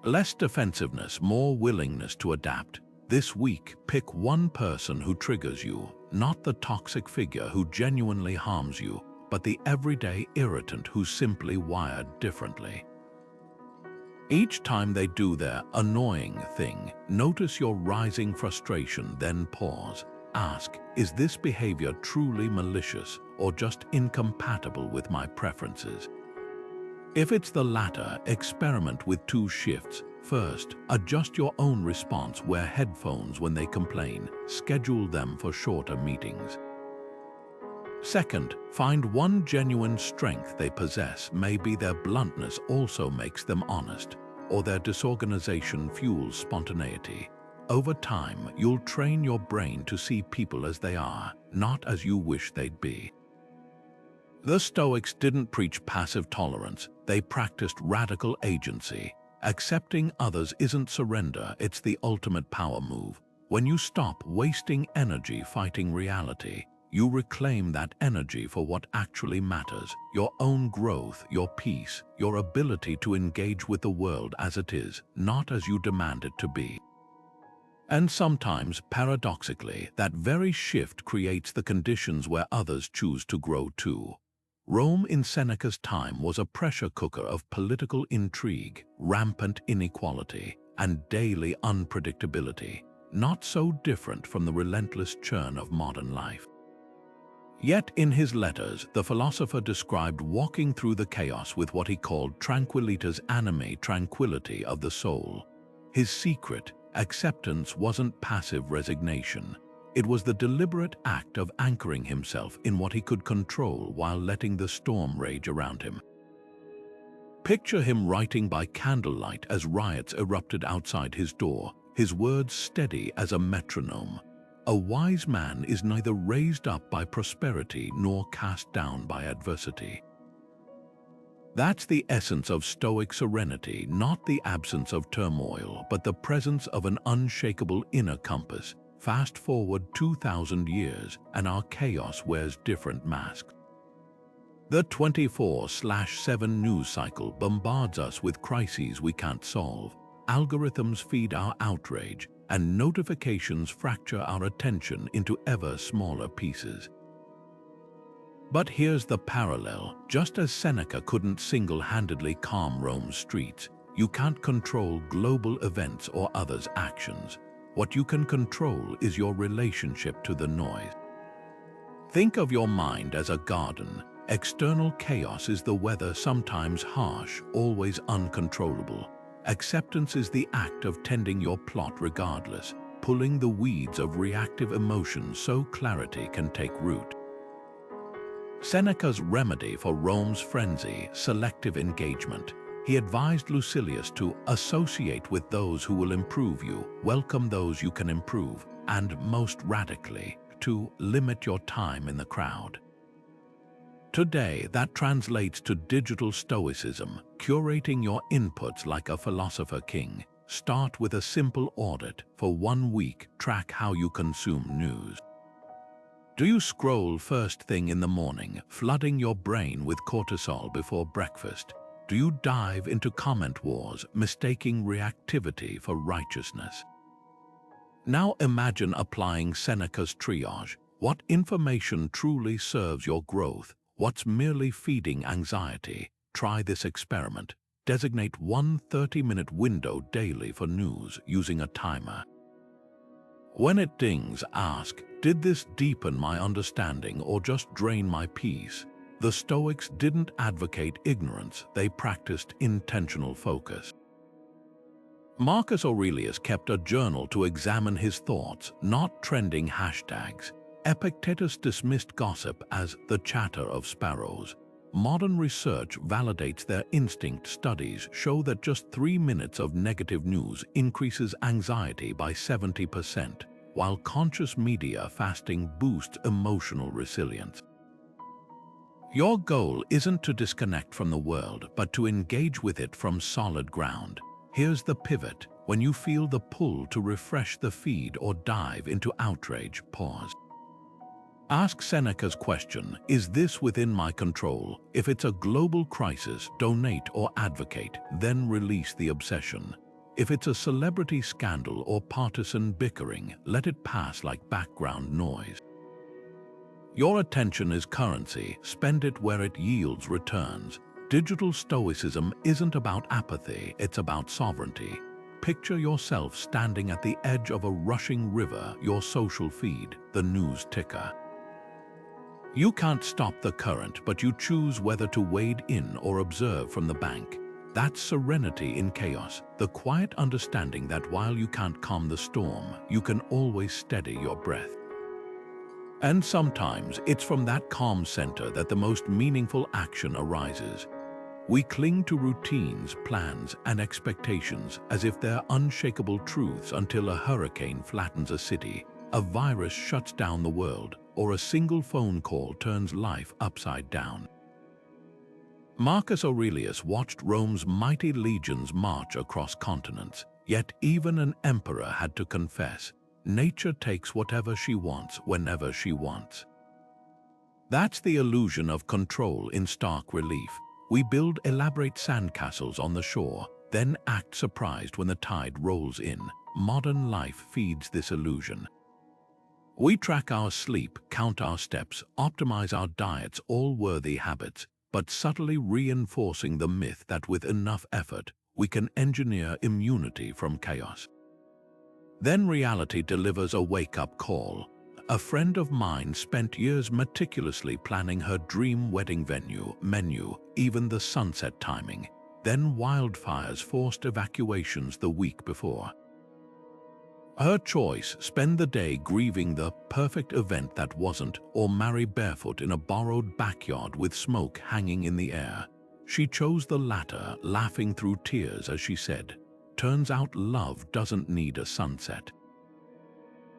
less defensiveness, more willingness to adapt. This week, pick one person who triggers you, not the toxic figure who genuinely harms you, but the everyday irritant who's simply wired differently. Each time they do their annoying thing, notice your rising frustration, then pause. Ask, is this behavior truly malicious or just incompatible with my preferences? If it's the latter, experiment with 2 shifts. First, adjust your own response. Wear headphones when they complain. Schedule them for shorter meetings. Second, find one genuine strength they possess. Maybe their bluntness also makes them honest, or their disorganization fuels spontaneity. Over time, you'll train your brain to see people as they are, not as you wish they'd be. The Stoics didn't preach passive tolerance, they practiced radical agency. Accepting others isn't surrender, it's the ultimate power move. When you stop wasting energy fighting reality, you reclaim that energy for what actually matters: your own growth, your peace, your ability to engage with the world as it is, not as you demand it to be. And sometimes, paradoxically, that very shift creates the conditions where others choose to grow too. Rome in Seneca's time was a pressure cooker of political intrigue, rampant inequality, and daily unpredictability, not so different from the relentless churn of modern life. Yet in his letters, the philosopher described walking through the chaos with what he called tranquillitas animi, tranquility of the soul. His secret, acceptance, wasn't passive resignation. It was the deliberate act of anchoring himself in what he could control while letting the storm rage around him. Picture him writing by candlelight as riots erupted outside his door, his words steady as a metronome. A wise man is neither raised up by prosperity nor cast down by adversity. That's the essence of Stoic serenity, not the absence of turmoil, but the presence of an unshakable inner compass. Fast forward 2,000 years, and our chaos wears different masks. The 24/7 news cycle bombards us with crises we can't solve. Algorithms feed our outrage, and notifications fracture our attention into ever smaller pieces. But here's the parallel. Just as Seneca couldn't single-handedly calm Rome's streets, you can't control global events or others' actions. What you can control is your relationship to the noise. Think of your mind as a garden. External chaos is the weather, sometimes harsh, always uncontrollable. Acceptance is the act of tending your plot regardless, pulling the weeds of reactive emotion so clarity can take root. Seneca's remedy for Rome's frenzy: selective engagement. He advised Lucilius to associate with those who will improve you, welcome those you can improve, and most radically, to limit your time in the crowd. Today, that translates to digital stoicism, curating your inputs like a philosopher king. Start with a simple audit. For 1 week, track how you consume news. Do you scroll first thing in the morning, flooding your brain with cortisol before breakfast? Do you dive into comment wars, mistaking reactivity for righteousness? Now imagine applying Seneca's triage. What information truly serves your growth? What's merely feeding anxiety? Try this experiment. Designate one 30-minute window daily for news using a timer. When it dings, ask, did this deepen my understanding or just drain my peace? The Stoics didn't advocate ignorance, they practiced intentional focus. Marcus Aurelius kept a journal to examine his thoughts, not trending hashtags. Epictetus dismissed gossip as the chatter of sparrows. Modern research validates their instinct. Studies show that just 3 minutes of negative news increases anxiety by 70%, while conscious media fasting boosts emotional resilience. Your goal isn't to disconnect from the world, but to engage with it from solid ground. Here's the pivot. When you feel the pull to refresh the feed or dive into outrage, pause. Ask Seneca's question, is this within my control? If it's a global crisis, donate or advocate, then release the obsession. If it's a celebrity scandal or partisan bickering, let it pass like background noise. Your attention is currency, spend it where it yields returns. Digital stoicism isn't about apathy, it's about sovereignty. Picture yourself standing at the edge of a rushing river, your social feed, the news ticker. You can't stop the current, but you choose whether to wade in or observe from the bank. That's serenity in chaos, the quiet understanding that while you can't calm the storm, you can always steady your breath. And sometimes it's from that calm center that the most meaningful action arises. We cling to routines, plans, and expectations as if they're unshakable truths until a hurricane flattens a city, a virus shuts down the world, or a single phone call turns life upside down. Marcus Aurelius watched Rome's mighty legions march across continents, yet even an emperor had to confess, nature takes whatever she wants whenever she wants. That's the illusion of control in stark relief. We build elaborate sandcastles on the shore, then act surprised when the tide rolls in. Modern life feeds this illusion. We track our sleep, count our steps, optimize our diets, all worthy habits, but subtly reinforcing the myth that with enough effort, we can engineer immunity from chaos. Then reality delivers a wake-up call. A friend of mine spent years meticulously planning her dream wedding menu, even the sunset timing. Then wildfires forced evacuations the week before. Her choice: spend the day grieving the perfect event that wasn't, or marry barefoot in a borrowed backyard with smoke hanging in the air. She chose the latter, laughing through tears as she said, "Turns out love doesn't need a sunset."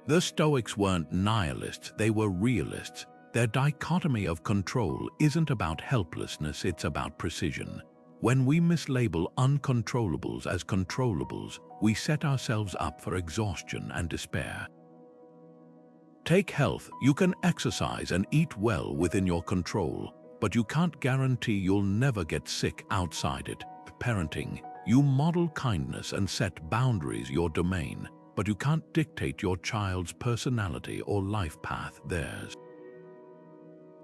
The Stoics weren't nihilists, they were realists. Their dichotomy of control isn't about helplessness, it's about precision. When we mislabel uncontrollables as controllables, we set ourselves up for exhaustion and despair. Take health. You can exercise and eat well within your control, but you can't guarantee you'll never get sick outside it. Parenting. You model kindness and set boundaries, your domain, but you can't dictate your child's personality or life path, theirs.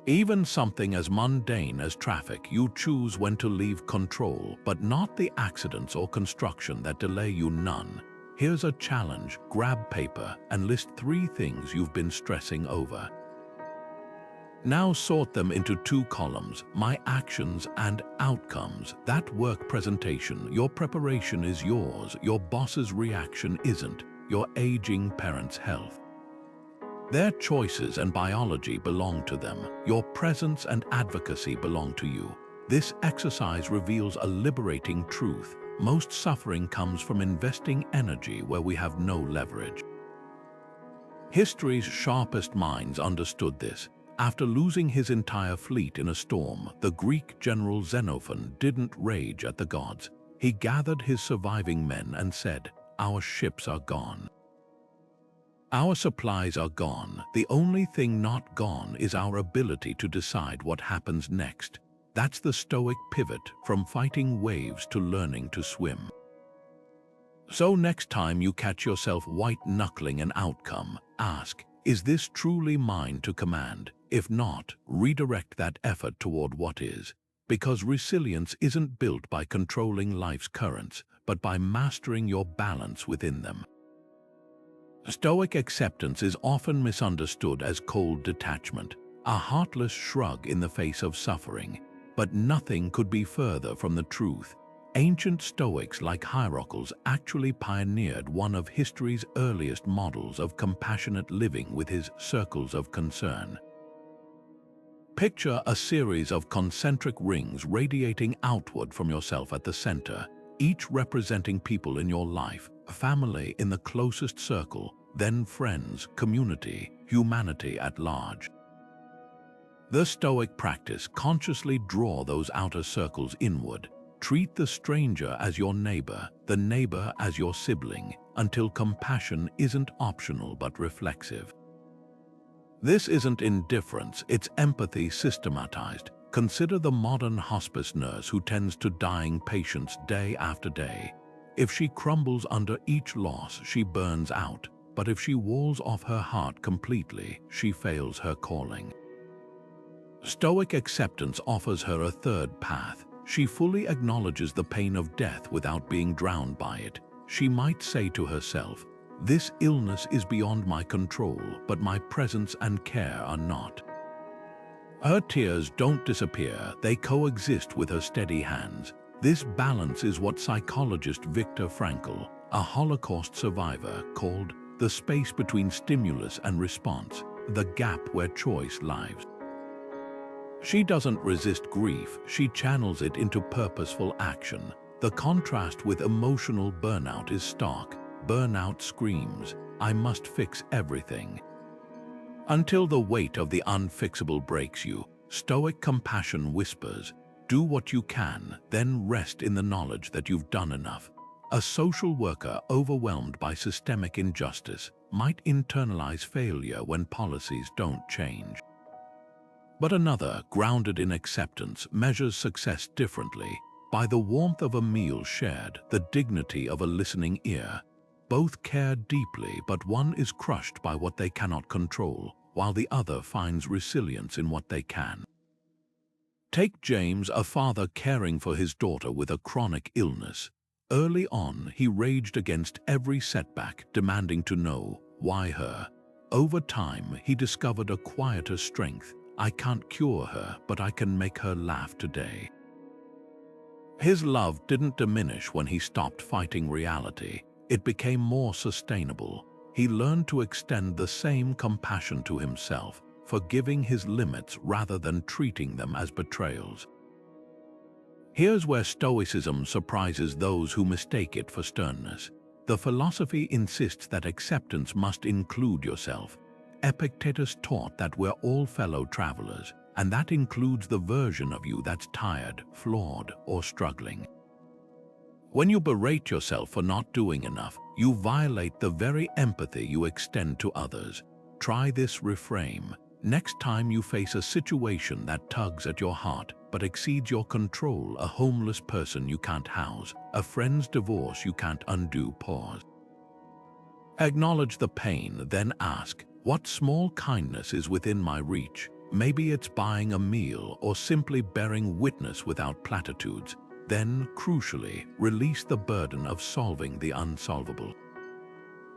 Even something as mundane as traffic, you choose when to leave control, but not the accidents or construction that delay you. None. Here's a challenge: grab paper and list 3 things you've been stressing over. Now sort them into 2 columns: my actions and outcomes. That work presentation. Your preparation is yours, your boss's reaction isn't. Your aging parents' health. Their choices and biology belong to them. Your presence and advocacy belong to you. This exercise reveals a liberating truth. Most suffering comes from investing energy where we have no leverage. History's sharpest minds understood this. After losing his entire fleet in a storm, the Greek general Xenophon didn't rage at the gods. He gathered his surviving men and said, "Our ships are gone. Our supplies are gone. The only thing not gone is our ability to decide what happens next." That's the Stoic pivot, from fighting waves to learning to swim. So next time you catch yourself white-knuckling an outcome, ask, is this truly mine to command? If not, redirect that effort toward what is. Because resilience isn't built by controlling life's currents, but by mastering your balance within them. Stoic acceptance is often misunderstood as cold detachment, a heartless shrug in the face of suffering. But nothing could be further from the truth. Ancient Stoics like Hierocles actually pioneered one of history's earliest models of compassionate living with his circles of concern. Picture a series of concentric rings radiating outward from yourself at the center, each representing people in your life, family in the closest circle, then friends, community, humanity at large. The Stoic practice: consciously draw those outer circles inward. Treat the stranger as your neighbor, the neighbor as your sibling, until compassion isn't optional but reflexive. This isn't indifference, it's empathy systematized. Consider the modern hospice nurse who tends to dying patients day after day. If she crumbles under each loss, she burns out. But if she walls off her heart completely, she fails her calling. Stoic acceptance offers her a third path. She fully acknowledges the pain of death without being drowned by it. She might say to herself, "This illness is beyond my control, but my presence and care are not." Her tears don't disappear, they coexist with her steady hands. This balance is what psychologist Viktor Frankl, a Holocaust survivor, called the space between stimulus and response, the gap where choice lives. She doesn't resist grief, she channels it into purposeful action. The contrast with emotional burnout is stark. Burnout screams, "I must fix everything." Until the weight of the unfixable breaks you, Stoic compassion whispers, do what you can, then rest in the knowledge that you've done enough. A social worker overwhelmed by systemic injustice might internalize failure when policies don't change. But another, grounded in acceptance, measures success differently, by the warmth of a meal shared, the dignity of a listening ear. Both care deeply, but one is crushed by what they cannot control, while the other finds resilience in what they can. Take James, a father caring for his daughter with a chronic illness. Early on, he raged against every setback, demanding to know, why her? Over time, he discovered a quieter strength. I can't cure her, but I can make her laugh today. His love didn't diminish when he stopped fighting reality. It became more sustainable. He learned to extend the same compassion to himself, forgiving his limits rather than treating them as betrayals. Here's where Stoicism surprises those who mistake it for sternness. The philosophy insists that acceptance must include yourself. Epictetus taught that we're all fellow travelers, and that includes the version of you that's tired, flawed, or struggling. When you berate yourself for not doing enough, you violate the very empathy you extend to others. Try this reframe. Next time you face a situation that tugs at your heart but exceeds your control, a homeless person you can't house, a friend's divorce you can't undo, pause. Acknowledge the pain, then ask, what small kindness is within my reach? Maybe it's buying a meal or simply bearing witness without platitudes. Then, crucially, release the burden of solving the unsolvable.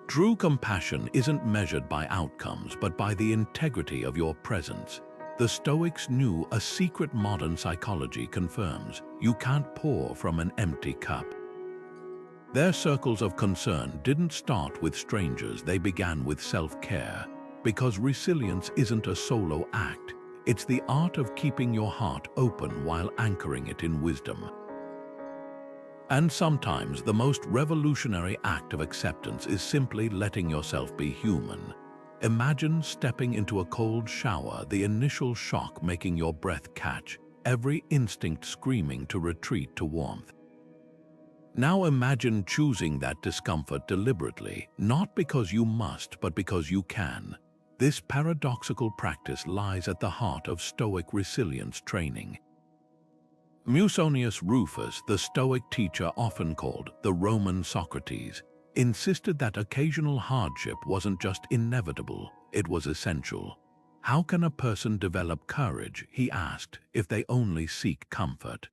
True compassion isn't measured by outcomes, but by the integrity of your presence. The Stoics knew a secret modern psychology confirms: you can't pour from an empty cup. Their circles of concern didn't start with strangers, they began with self-care. Because resilience isn't a solo act, it's the art of keeping your heart open while anchoring it in wisdom. And sometimes the most revolutionary act of acceptance is simply letting yourself be human. Imagine stepping into a cold shower, the initial shock making your breath catch, every instinct screaming to retreat to warmth. Now imagine choosing that discomfort deliberately, not because you must, but because you can. This paradoxical practice lies at the heart of Stoic resilience training. Musonius Rufus, the Stoic teacher often called the Roman Socrates, insisted that occasional hardship wasn't just inevitable, it was essential. How can a person develop courage, he asked, if they only seek comfort?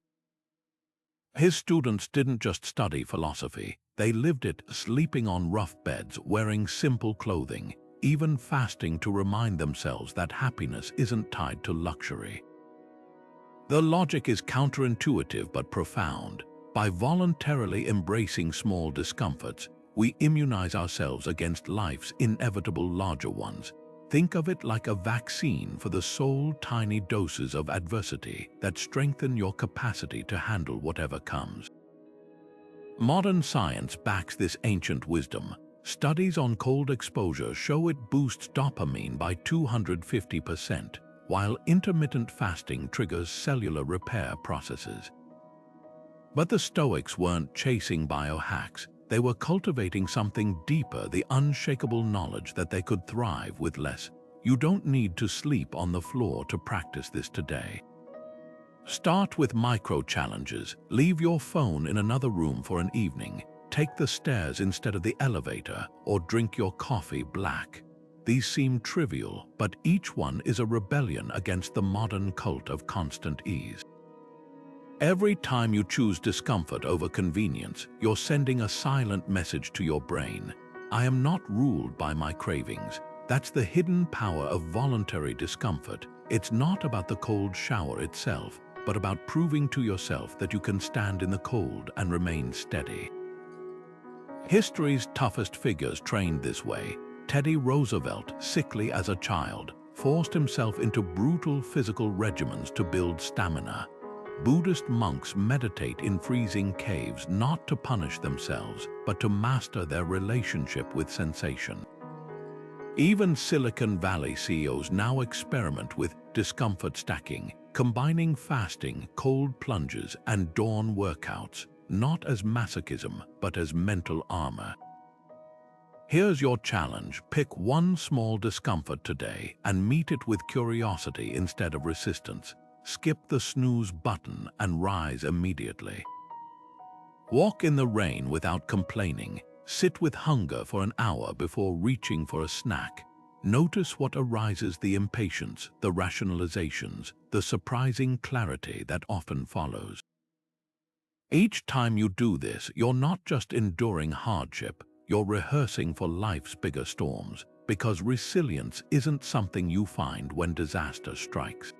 His students didn't just study philosophy, they lived it, sleeping on rough beds, wearing simple clothing, even fasting to remind themselves that happiness isn't tied to luxury. The logic is counterintuitive but profound. By voluntarily embracing small discomforts, we immunize ourselves against life's inevitable larger ones. Think of it like a vaccine for the soul, tiny doses of adversity that strengthen your capacity to handle whatever comes. Modern science backs this ancient wisdom. Studies on cold exposure show it boosts dopamine by 250%. While intermittent fasting triggers cellular repair processes. But the Stoics weren't chasing biohacks, they were cultivating something deeper, the unshakable knowledge that they could thrive with less. You don't need to sleep on the floor to practice this today. Start with micro-challenges. Leave your phone in another room for an evening, take the stairs instead of the elevator, or drink your coffee black. These seem trivial, but each one is a rebellion against the modern cult of constant ease. Every time you choose discomfort over convenience, you're sending a silent message to your brain. I am not ruled by my cravings. That's the hidden power of voluntary discomfort. It's not about the cold shower itself, but about proving to yourself that you can stand in the cold and remain steady. History's toughest figures trained this way. Teddy Roosevelt, sickly as a child, forced himself into brutal physical regimens to build stamina. Buddhist monks meditate in freezing caves not to punish themselves, but to master their relationship with sensation. Even Silicon Valley CEOs now experiment with discomfort stacking, combining fasting, cold plunges, and dawn workouts, not as masochism, but as mental armor. Here's your challenge. Pick one small discomfort today and meet it with curiosity instead of resistance. Skip the snooze button and rise immediately. Walk in the rain without complaining. Sit with hunger for an hour before reaching for a snack. Notice what arises: the impatience, the rationalizations, the surprising clarity that often follows. Each time you do this, you're not just enduring hardship, you're rehearsing for life's bigger storms, because resilience isn't something you find when disaster strikes.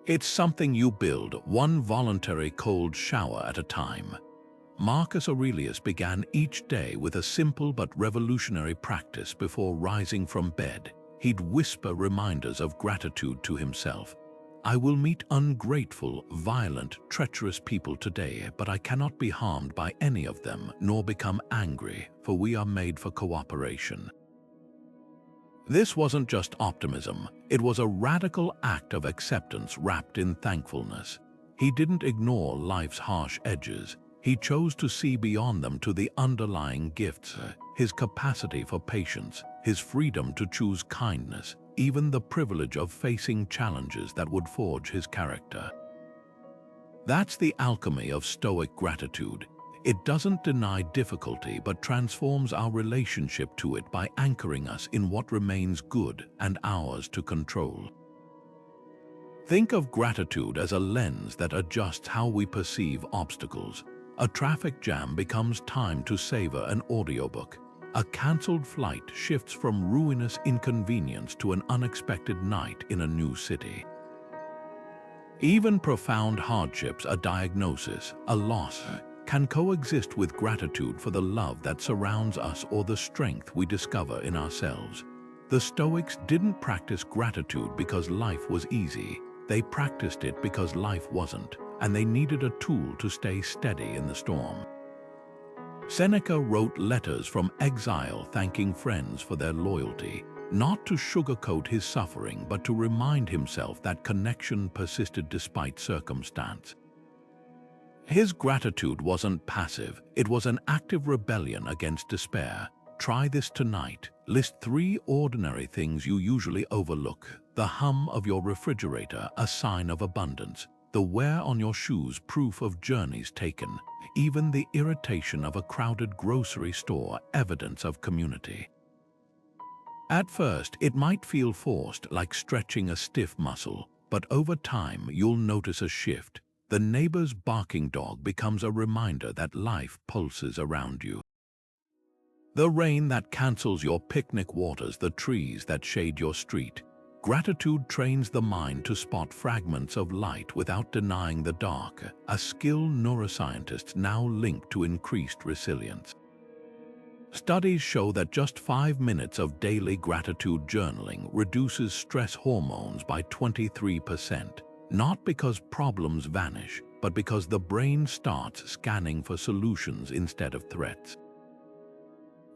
It's something you build, one voluntary cold shower at a time. Marcus Aurelius began each day with a simple but revolutionary practice. Before rising from bed, he'd whisper reminders of gratitude to himself. I will meet ungrateful, violent, treacherous people today, but I cannot be harmed by any of them, nor become angry, for we are made for cooperation. This wasn't just optimism, it was a radical act of acceptance wrapped in thankfulness. He didn't ignore life's harsh edges. He chose to see beyond them to the underlying gifts, his capacity for patience, his freedom to choose kindness, even the privilege of facing challenges that would forge his character. That's the alchemy of Stoic gratitude. It doesn't deny difficulty but transforms our relationship to it by anchoring us in what remains good and ours to control. Think of gratitude as a lens that adjusts how we perceive obstacles. A traffic jam becomes time to savor an audiobook. A cancelled flight shifts from ruinous inconvenience to an unexpected night in a new city. Even profound hardships, a diagnosis, a loss, can coexist with gratitude for the love that surrounds us or the strength we discover in ourselves. The Stoics didn't practice gratitude because life was easy. They practiced it because life wasn't, and they needed a tool to stay steady in the storm. Seneca wrote letters from exile thanking friends for their loyalty, not to sugarcoat his suffering but to remind himself that connection persisted despite circumstance. His gratitude wasn't passive, it was an active rebellion against despair. Try this tonight. List 3 ordinary things you usually overlook. The hum of your refrigerator, a sign of abundance. The wear on your shoes, proof of journeys taken. Even the irritation of a crowded grocery store, evidence of community. At first, it might feel forced, like stretching a stiff muscle, but over time you'll notice a shift. The neighbor's barking dog becomes a reminder that life pulses around you. The rain that cancels your picnic waters the trees that shade your street. Gratitude trains the mind to spot fragments of light without denying the dark, a skill neuroscientists now link to increased resilience. Studies show that just 5 minutes of daily gratitude journaling reduces stress hormones by 23%, not because problems vanish, but because the brain starts scanning for solutions instead of threats.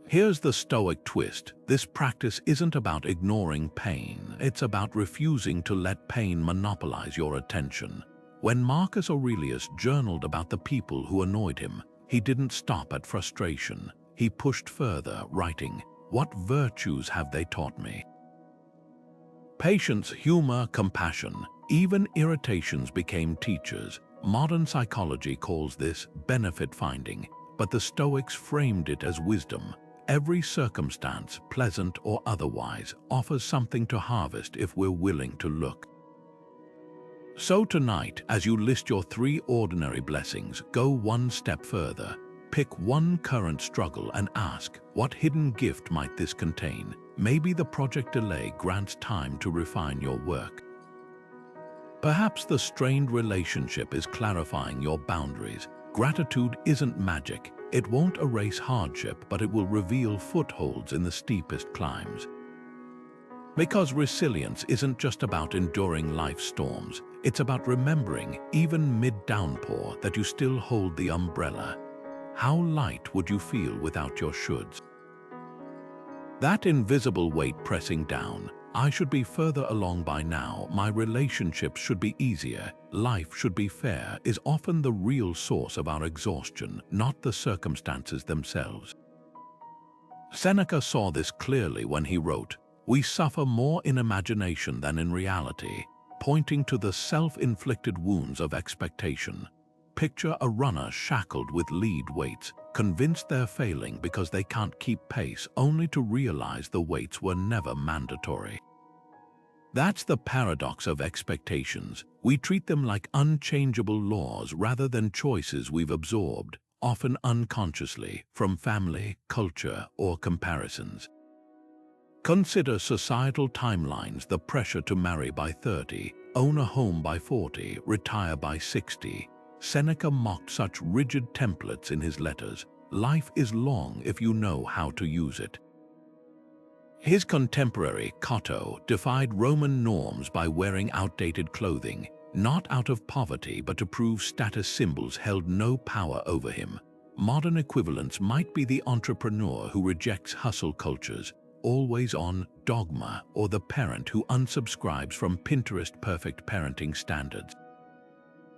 Here's the Stoic twist. This practice isn't about ignoring pain, it's about refusing to let pain monopolize your attention. When Marcus Aurelius journaled about the people who annoyed him, he didn't stop at frustration. He pushed further, writing, "What virtues have they taught me?" Patience, humor, compassion, even irritations became teachers. Modern psychology calls this benefit finding, but the Stoics framed it as wisdom. Every circumstance, pleasant or otherwise, offers something to harvest if we're willing to look. So tonight, as you list your 3 ordinary blessings, go one step further. Pick one current struggle and ask, what hidden gift might this contain? Maybe the project delay grants time to refine your work. Perhaps the strained relationship is clarifying your boundaries. Gratitude isn't magic. It won't erase hardship, but it will reveal footholds in the steepest climbs. Because resilience isn't just about enduring life's storms, it's about remembering, even mid-downpour, that you still hold the umbrella. How light would you feel without your shoulds? That invisible weight pressing down, I should be further along by now, my relationships should be easier, life should be fair, is often the real source of our exhaustion, not the circumstances themselves. Seneca saw this clearly when he wrote, "We suffer more in imagination than in reality," pointing to the self-inflicted wounds of expectation. Picture a runner shackled with lead weights, convinced they're failing because they can't keep pace, only to realize the weights were never mandatory. That's the paradox of expectations. We treat them like unchangeable laws rather than choices we've absorbed, often unconsciously, from family, culture, or comparisons. Consider societal timelines: the pressure to marry by 30, own a home by 40, retire by 60. Seneca mocked such rigid templates in his letters. Life is long if you know how to use it. His contemporary, Cato, defied Roman norms by wearing outdated clothing, not out of poverty but to prove status symbols held no power over him. Modern equivalents might be the entrepreneur who rejects hustle cultures, always on dogma, or the parent who unsubscribes from Pinterest perfect parenting standards.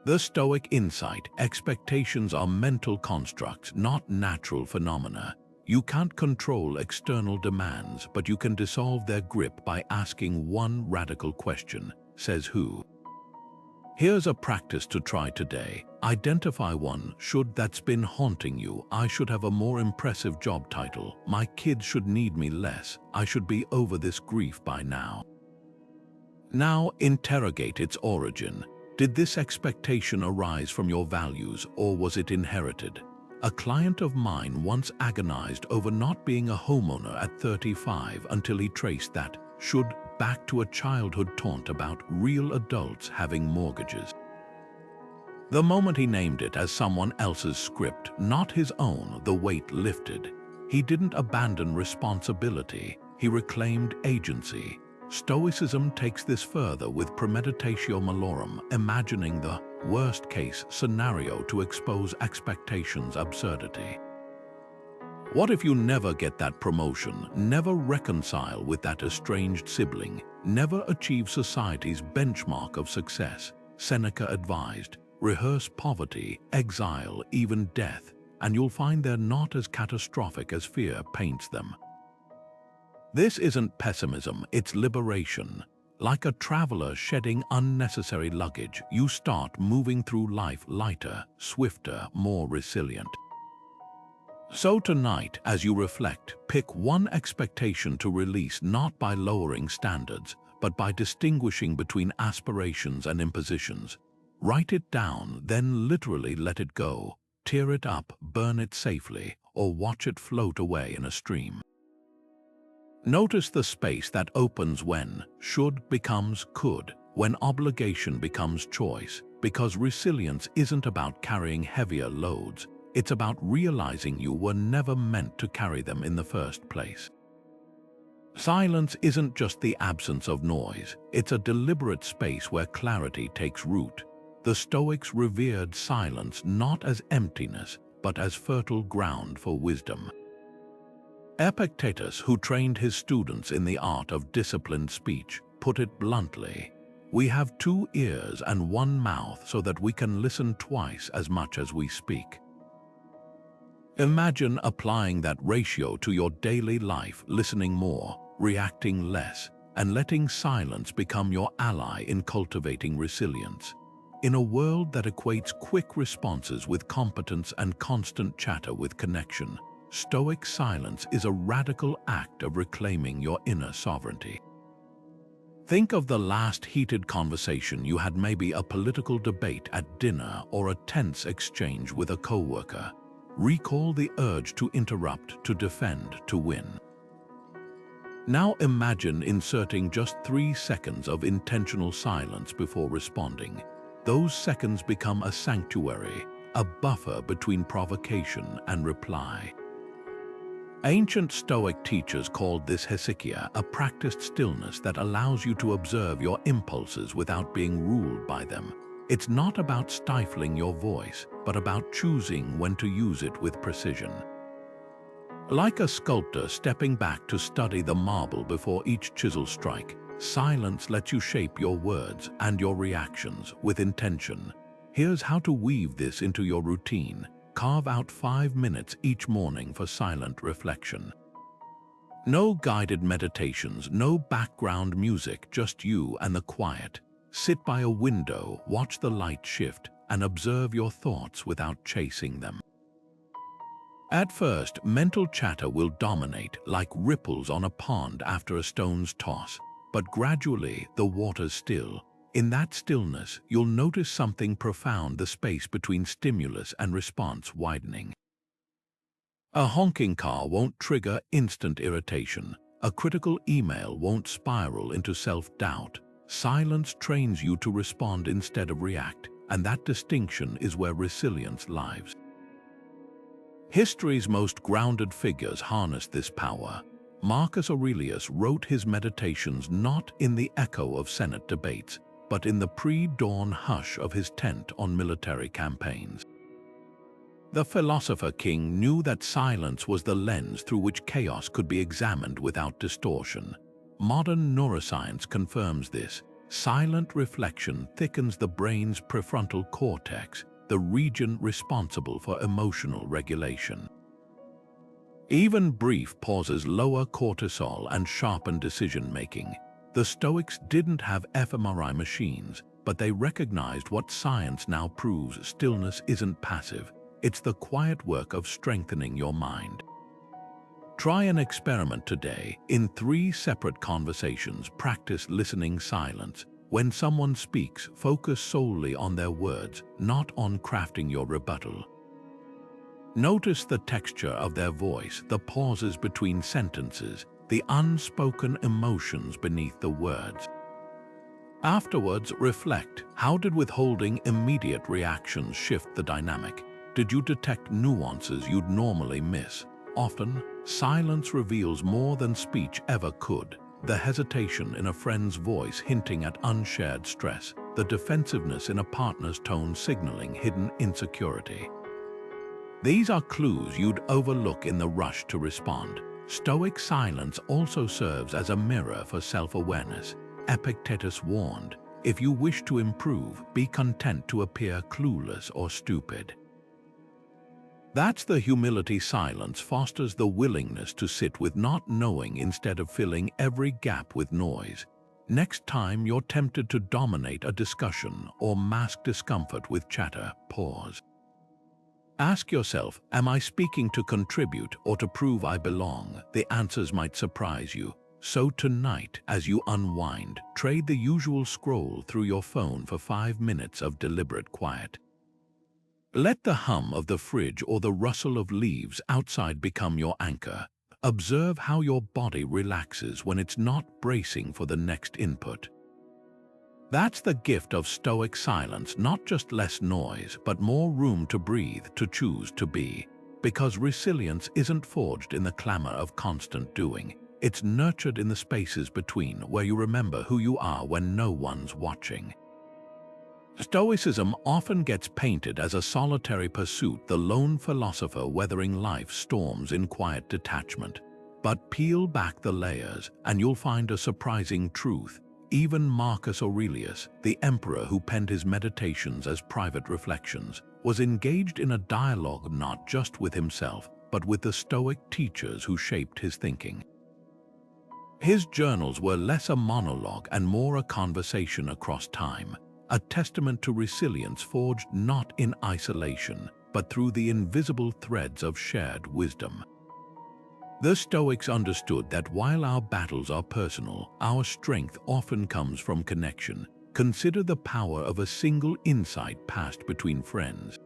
The Stoic insight: expectations are mental constructs, not natural phenomena. You can't control external demands, but you can dissolve their grip by asking one radical question, says who. Here's a practice to try today. Identify one should that's been haunting you. I should have a more impressive job title. My kids should need me less. I should be over this grief by now. Now interrogate its origin. Did this expectation arise from your values, or was it inherited? A client of mine once agonized over not being a homeowner at 35 until he traced that should back to a childhood taunt about real adults having mortgages. The moment he named it as someone else's script, not his own, the weight lifted. He didn't abandon responsibility, he reclaimed agency. Stoicism takes this further with Premeditatio Malorum, imagining the worst-case scenario to expose expectations' absurdity. What if you never get that promotion, never reconcile with that estranged sibling, never achieve society's benchmark of success? Seneca advised, rehearse poverty, exile, even death, and you'll find they're not as catastrophic as fear paints them. This isn't pessimism, it's liberation. Like a traveler shedding unnecessary luggage, you start moving through life lighter, swifter, more resilient. So tonight, as you reflect, pick one expectation to release, not by lowering standards, but by distinguishing between aspirations and impositions. Write it down, then literally let it go. Tear it up, burn it safely, or watch it float away in a stream. Notice the space that opens when should becomes could, when obligation becomes choice, because resilience isn't about carrying heavier loads, it's about realizing you were never meant to carry them in the first place. Silence isn't just the absence of noise, it's a deliberate space where clarity takes root. The Stoics revered silence not as emptiness, but as fertile ground for wisdom. Epictetus, who trained his students in the art of disciplined speech, put it bluntly, "We have 2 ears and 1 mouth so that we can listen twice as much as we speak." Imagine applying that ratio to your daily life, listening more, reacting less, and letting silence become your ally in cultivating resilience. In a world that equates quick responses with competence and constant chatter with connection, Stoic silence is a radical act of reclaiming your inner sovereignty. Think of the last heated conversation you had, maybe a political debate at dinner or a tense exchange with a coworker. Recall the urge to interrupt, to defend, to win. Now imagine inserting just 3 seconds of intentional silence before responding. Those seconds become a sanctuary, a buffer between provocation and reply. Ancient Stoic teachers called this hesychia, a practiced stillness that allows you to observe your impulses without being ruled by them. It's not about stifling your voice, but about choosing when to use it with precision. Like a sculptor stepping back to study the marble before each chisel strike, silence lets you shape your words and your reactions with intention. Here's how to weave this into your routine. Carve out 5 minutes each morning for silent reflection. No guided meditations, no background music, just you and the quiet. Sit by a window, watch the light shift, and observe your thoughts without chasing them. At first, mental chatter will dominate like ripples on a pond after a stone's toss, but gradually the water's still. In that stillness, you'll notice something profound, the space between stimulus and response widening. A honking car won't trigger instant irritation. A critical email won't spiral into self-doubt. Silence trains you to respond instead of react, and that distinction is where resilience lives. History's most grounded figures harnessed this power. Marcus Aurelius wrote his meditations not in the echo of Senate debates, but in the pre-dawn hush of his tent on military campaigns. The philosopher king knew that silence was the lens through which chaos could be examined without distortion. Modern neuroscience confirms this. Silent reflection thickens the brain's prefrontal cortex, the region responsible for emotional regulation. Even brief pauses lower cortisol and sharpen decision-making. The Stoics didn't have fMRI machines, but they recognized what science now proves: stillness isn't passive. It's the quiet work of strengthening your mind. Try an experiment today. In 3 separate conversations, practice listening silence. When someone speaks, focus solely on their words, not on crafting your rebuttal. Notice the texture of their voice, the pauses between sentences, the unspoken emotions beneath the words. Afterwards, reflect. How did withholding immediate reactions shift the dynamic? Did you detect nuances you'd normally miss? Often, silence reveals more than speech ever could. The hesitation in a friend's voice hinting at unshared stress, the defensiveness in a partner's tone signaling hidden insecurity. These are clues you'd overlook in the rush to respond. Stoic silence also serves as a mirror for self-awareness. Epictetus warned, "If you wish to improve, be content to appear clueless or stupid." That's the humility silence fosters, the willingness to sit with not knowing instead of filling every gap with noise. Next time you're tempted to dominate a discussion or mask discomfort with chatter, pause. Ask yourself, am I speaking to contribute or to prove I belong? The answers might surprise you. So tonight, as you unwind, trade the usual scroll through your phone for 5 minutes of deliberate quiet. Let the hum of the fridge or the rustle of leaves outside become your anchor. Observe how your body relaxes when it's not bracing for the next input. That's the gift of Stoic silence, not just less noise, but more room to breathe, to choose to be. Because resilience isn't forged in the clamor of constant doing. It's nurtured in the spaces between, where you remember who you are when no one's watching. Stoicism often gets painted as a solitary pursuit, the lone philosopher weathering life's storms in quiet detachment. But peel back the layers, and you'll find a surprising truth. Even Marcus Aurelius, the emperor who penned his meditations as private reflections, was engaged in a dialogue not just with himself, but with the Stoic teachers who shaped his thinking. His journals were less a monologue and more a conversation across time. A testament to resilience forged not in isolation, but through the invisible threads of shared wisdom. The Stoics understood that while our battles are personal, our strength often comes from connection. Consider the power of a single insight passed between friends.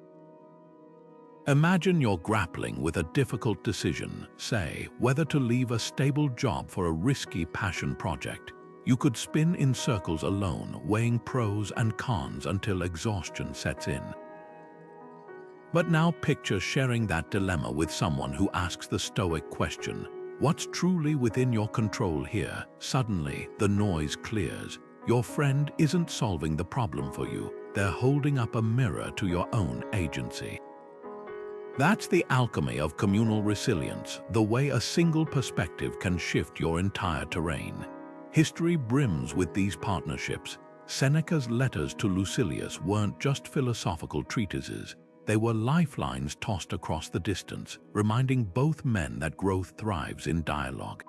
Imagine you're grappling with a difficult decision, say, whether to leave a stable job for a risky passion project. You could spin in circles alone, weighing pros and cons until exhaustion sets in. But now picture sharing that dilemma with someone who asks the Stoic question, what's truly within your control here? Suddenly, the noise clears. Your friend isn't solving the problem for you. They're holding up a mirror to your own agency. That's the alchemy of communal resilience, the way a single perspective can shift your entire terrain. History brims with these partnerships. Seneca's letters to Lucilius weren't just philosophical treatises. They were lifelines tossed across the distance, reminding both men that growth thrives in dialogue.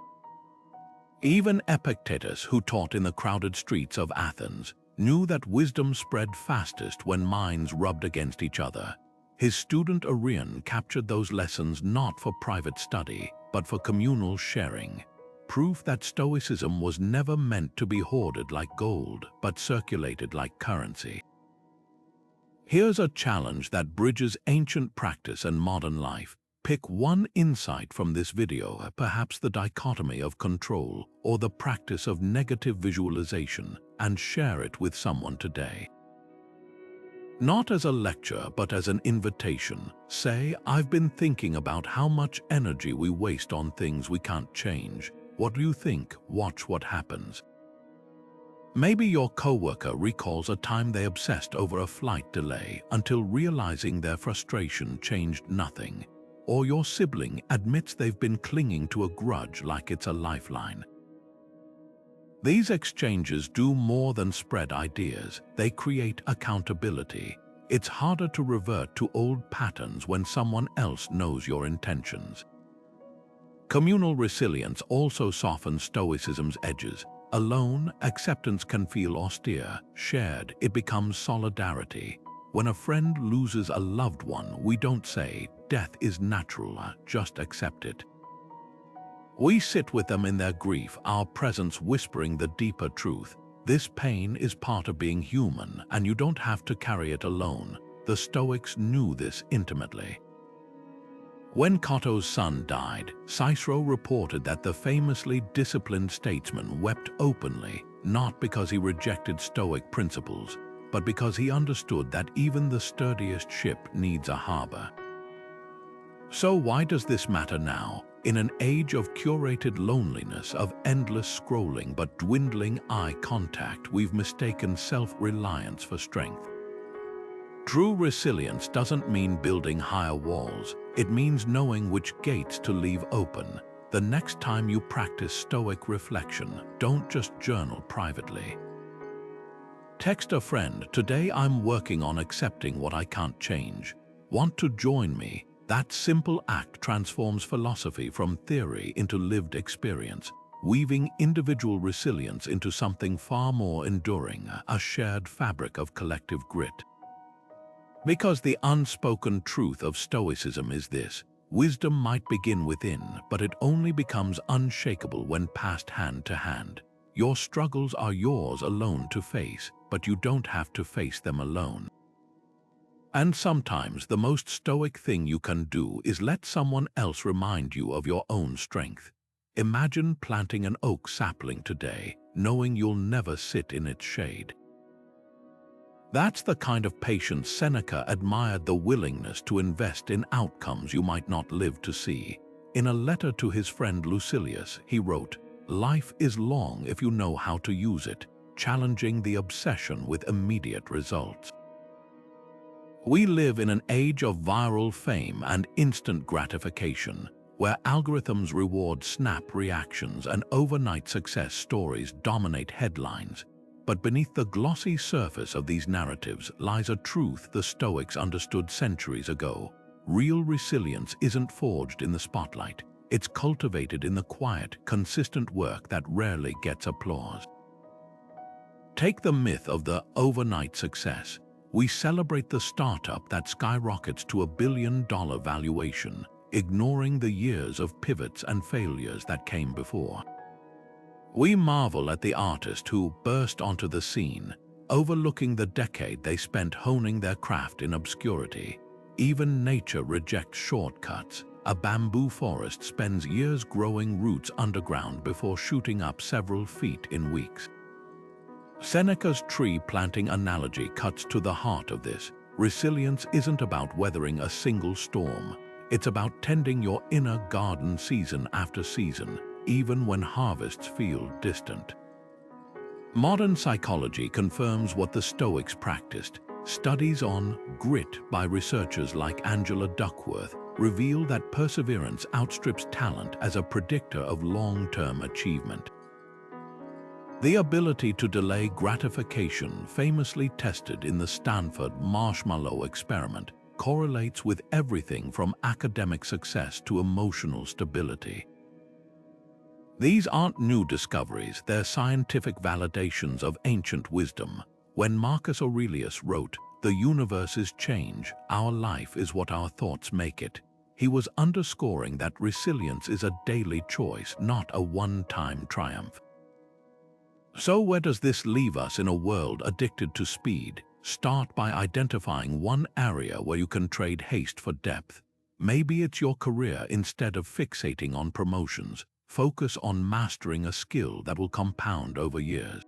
Even Epictetus, who taught in the crowded streets of Athens, knew that wisdom spread fastest when minds rubbed against each other. His student Arion captured those lessons not for private study, but for communal sharing. Proof that Stoicism was never meant to be hoarded like gold, but circulated like currency. Here's a challenge that bridges ancient practice and modern life. Pick one insight from this video, perhaps the dichotomy of control or the practice of negative visualization, and share it with someone today. Not as a lecture, but as an invitation. Say, I've been thinking about how much energy we waste on things we can't change. What do you think? Watch what happens. Maybe your coworker recalls a time they obsessed over a flight delay until realizing their frustration changed nothing. Or your sibling admits they've been clinging to a grudge like it's a lifeline. These exchanges do more than spread ideas, they create accountability. It's harder to revert to old patterns when someone else knows your intentions. Communal resilience also softens Stoicism's edges. Alone, acceptance can feel austere. Shared, it becomes solidarity. When a friend loses a loved one, we don't say, "Death is natural, just accept it." We sit with them in their grief, our presence whispering the deeper truth. This pain is part of being human, and you don't have to carry it alone. The Stoics knew this intimately. When Cato's son died, Cicero reported that the famously disciplined statesman wept openly, not because he rejected Stoic principles, but because he understood that even the sturdiest ship needs a harbor. So why does this matter now? In an age of curated loneliness, of endless scrolling but dwindling eye contact, we've mistaken self-reliance for strength. True resilience doesn't mean building higher walls. It means knowing which gates to leave open. The next time you practice Stoic reflection, don't just journal privately. Text a friend, "Today I'm working on accepting what I can't change. Want to join me?" That simple act transforms philosophy from theory into lived experience, weaving individual resilience into something far more enduring, a shared fabric of collective grit. Because the unspoken truth of Stoicism is this: wisdom might begin within, but it only becomes unshakable when passed hand to hand. Your struggles are yours alone to face, but you don't have to face them alone. And sometimes the most stoic thing you can do is let someone else remind you of your own strength. Imagine planting an oak sapling today, knowing you'll never sit in its shade. That's the kind of patience Seneca admired, the willingness to invest in outcomes you might not live to see. In a letter to his friend Lucilius, he wrote, "Life is long if you know how to use it," challenging the obsession with immediate results. We live in an age of viral fame and instant gratification, where algorithms reward snap reactions and overnight success stories dominate headlines. But beneath the glossy surface of these narratives lies a truth the Stoics understood centuries ago. Real resilience isn't forged in the spotlight. It's cultivated in the quiet, consistent work that rarely gets applause. Take the myth of the overnight success. We celebrate the startup that skyrockets to $1 billion valuation, ignoring the years of pivots and failures that came before. We marvel at the artist who burst onto the scene, overlooking the decade they spent honing their craft in obscurity. Even nature rejects shortcuts. A bamboo forest spends years growing roots underground before shooting up several feet in weeks. Seneca's tree planting analogy cuts to the heart of this. Resilience isn't about weathering a single storm. It's about tending your inner garden season after season, even when harvests feel distant. Modern psychology confirms what the Stoics practiced. Studies on grit by researchers like Angela Duckworth reveal that perseverance outstrips talent as a predictor of long-term achievement. The ability to delay gratification, famously tested in the Stanford marshmallow experiment, correlates with everything from academic success to emotional stability. These aren't new discoveries, they're scientific validations of ancient wisdom. When Marcus Aurelius wrote, "The universe is change, our life is what our thoughts make it," he was underscoring that resilience is a daily choice, not a one-time triumph. So where does this leave us in a world addicted to speed? Start by identifying one area where you can trade haste for depth. Maybe it's your career. Instead of fixating on promotions, focus on mastering a skill that will compound over years.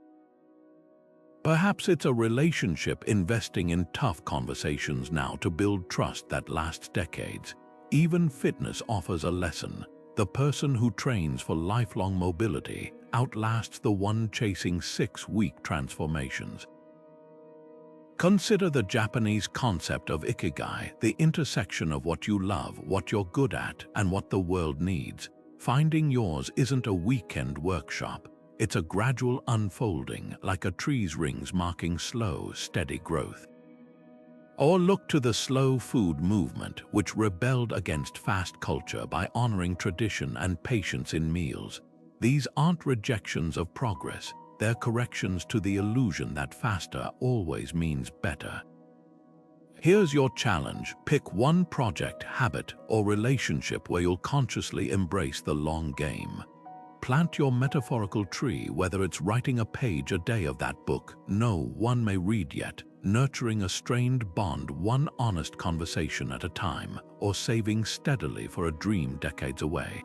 Perhaps it's a relationship, investing in tough conversations now to build trust that lasts decades. Even fitness offers a lesson. The person who trains for lifelong mobility outlasts the one chasing 6-week transformations. Consider the Japanese concept of ikigai, the intersection of what you love, what you're good at, and what the world needs. Finding yours isn't a weekend workshop. It's a gradual unfolding, like a tree's rings marking slow, steady growth. Or look to the slow food movement, which rebelled against fast culture by honoring tradition and patience in meals. These aren't rejections of progress, they're corrections to the illusion that faster always means better. Here's your challenge: pick one project, habit, or relationship where you'll consciously embrace the long game. Plant your metaphorical tree, whether it's writing a page a day of that book no one may read yet, nurturing a strained bond one honest conversation at a time, or saving steadily for a dream decades away.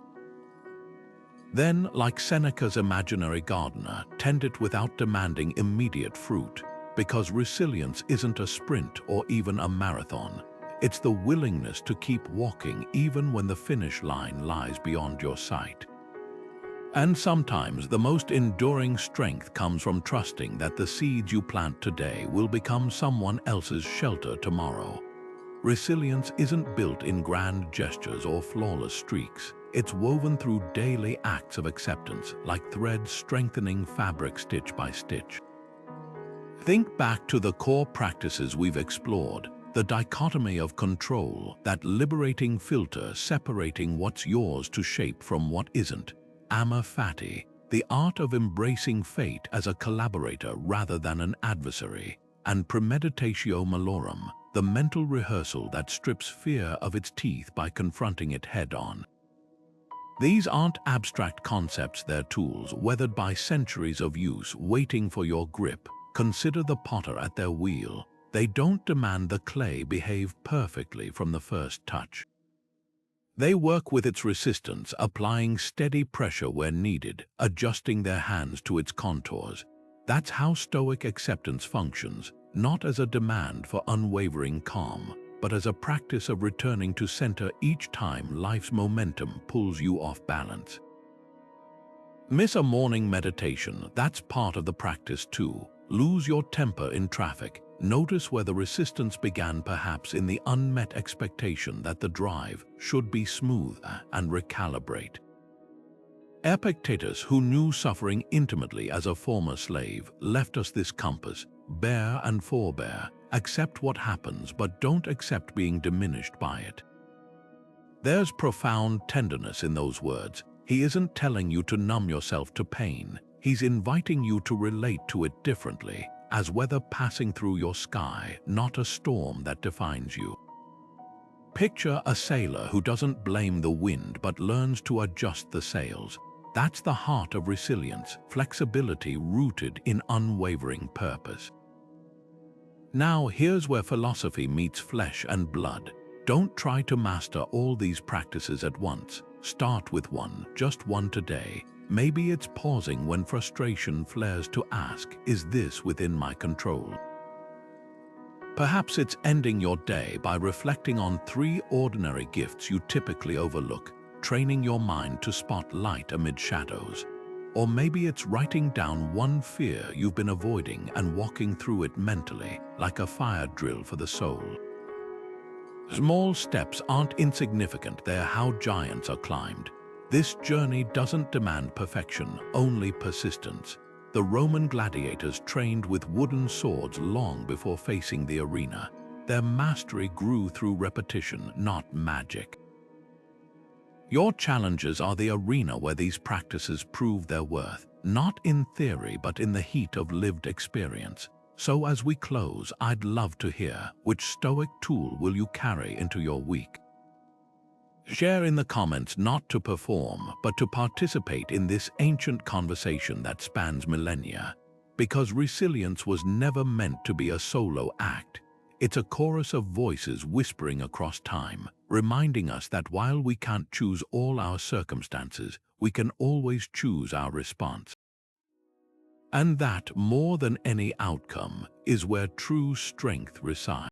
Then, like Seneca's imaginary gardener, tend it without demanding immediate fruit, because resilience isn't a sprint or even a marathon. It's the willingness to keep walking even when the finish line lies beyond your sight. And sometimes the most enduring strength comes from trusting that the seeds you plant today will become someone else's shelter tomorrow. Resilience isn't built in grand gestures or flawless streaks. It's woven through daily acts of acceptance, like threads strengthening fabric stitch by stitch. Think back to the core practices we've explored: the dichotomy of control, that liberating filter separating what's yours to shape from what isn't; Amor Fati, the art of embracing fate as a collaborator rather than an adversary; and Premeditatio Malorum, the mental rehearsal that strips fear of its teeth by confronting it head-on. These aren't abstract concepts, they're tools weathered by centuries of use, waiting for your grip. Consider the potter at their wheel. They don't demand the clay behave perfectly from the first touch. They work with its resistance, applying steady pressure where needed, adjusting their hands to its contours. That's how Stoic acceptance functions, not as a demand for unwavering calm, but as a practice of returning to center each time life's momentum pulls you off balance. Miss a morning meditation? That's part of the practice too. Lose your temper in traffic. Notice where the resistance began, perhaps in the unmet expectation that the drive should be smooth, and recalibrate. Epictetus, who knew suffering intimately as a former slave, left us this compass: bear and forbear. Accept what happens, but don't accept being diminished by it. There's profound tenderness in those words. He isn't telling you to numb yourself to pain. He's inviting you to relate to it differently, as weather passing through your sky, not a storm that defines you. Picture a sailor who doesn't blame the wind but learns to adjust the sails. That's the heart of resilience, flexibility rooted in unwavering purpose. Now here's where philosophy meets flesh and blood. Don't try to master all these practices at once. Start with one, just one today. Maybe it's pausing when frustration flares to ask, is this within my control? Perhaps it's ending your day by reflecting on 3 ordinary gifts you typically overlook, training your mind to spot light amid shadows. Or maybe it's writing down one fear you've been avoiding and walking through it mentally, like a fire drill for the soul. Small steps aren't insignificant, they're how giants are climbed. This journey doesn't demand perfection, only persistence. The Roman gladiators trained with wooden swords long before facing the arena. Their mastery grew through repetition, not magic. Your challenges are the arena where these practices prove their worth, not in theory but in the heat of lived experience. So as we close, I'd love to hear, which Stoic tool will you carry into your week? Share in the comments, not to perform, but to participate in this ancient conversation that spans millennia. Because resilience was never meant to be a solo act. It's a chorus of voices whispering across time, reminding us that while we can't choose all our circumstances, we can always choose our response. And that, more than any outcome, is where true strength resides.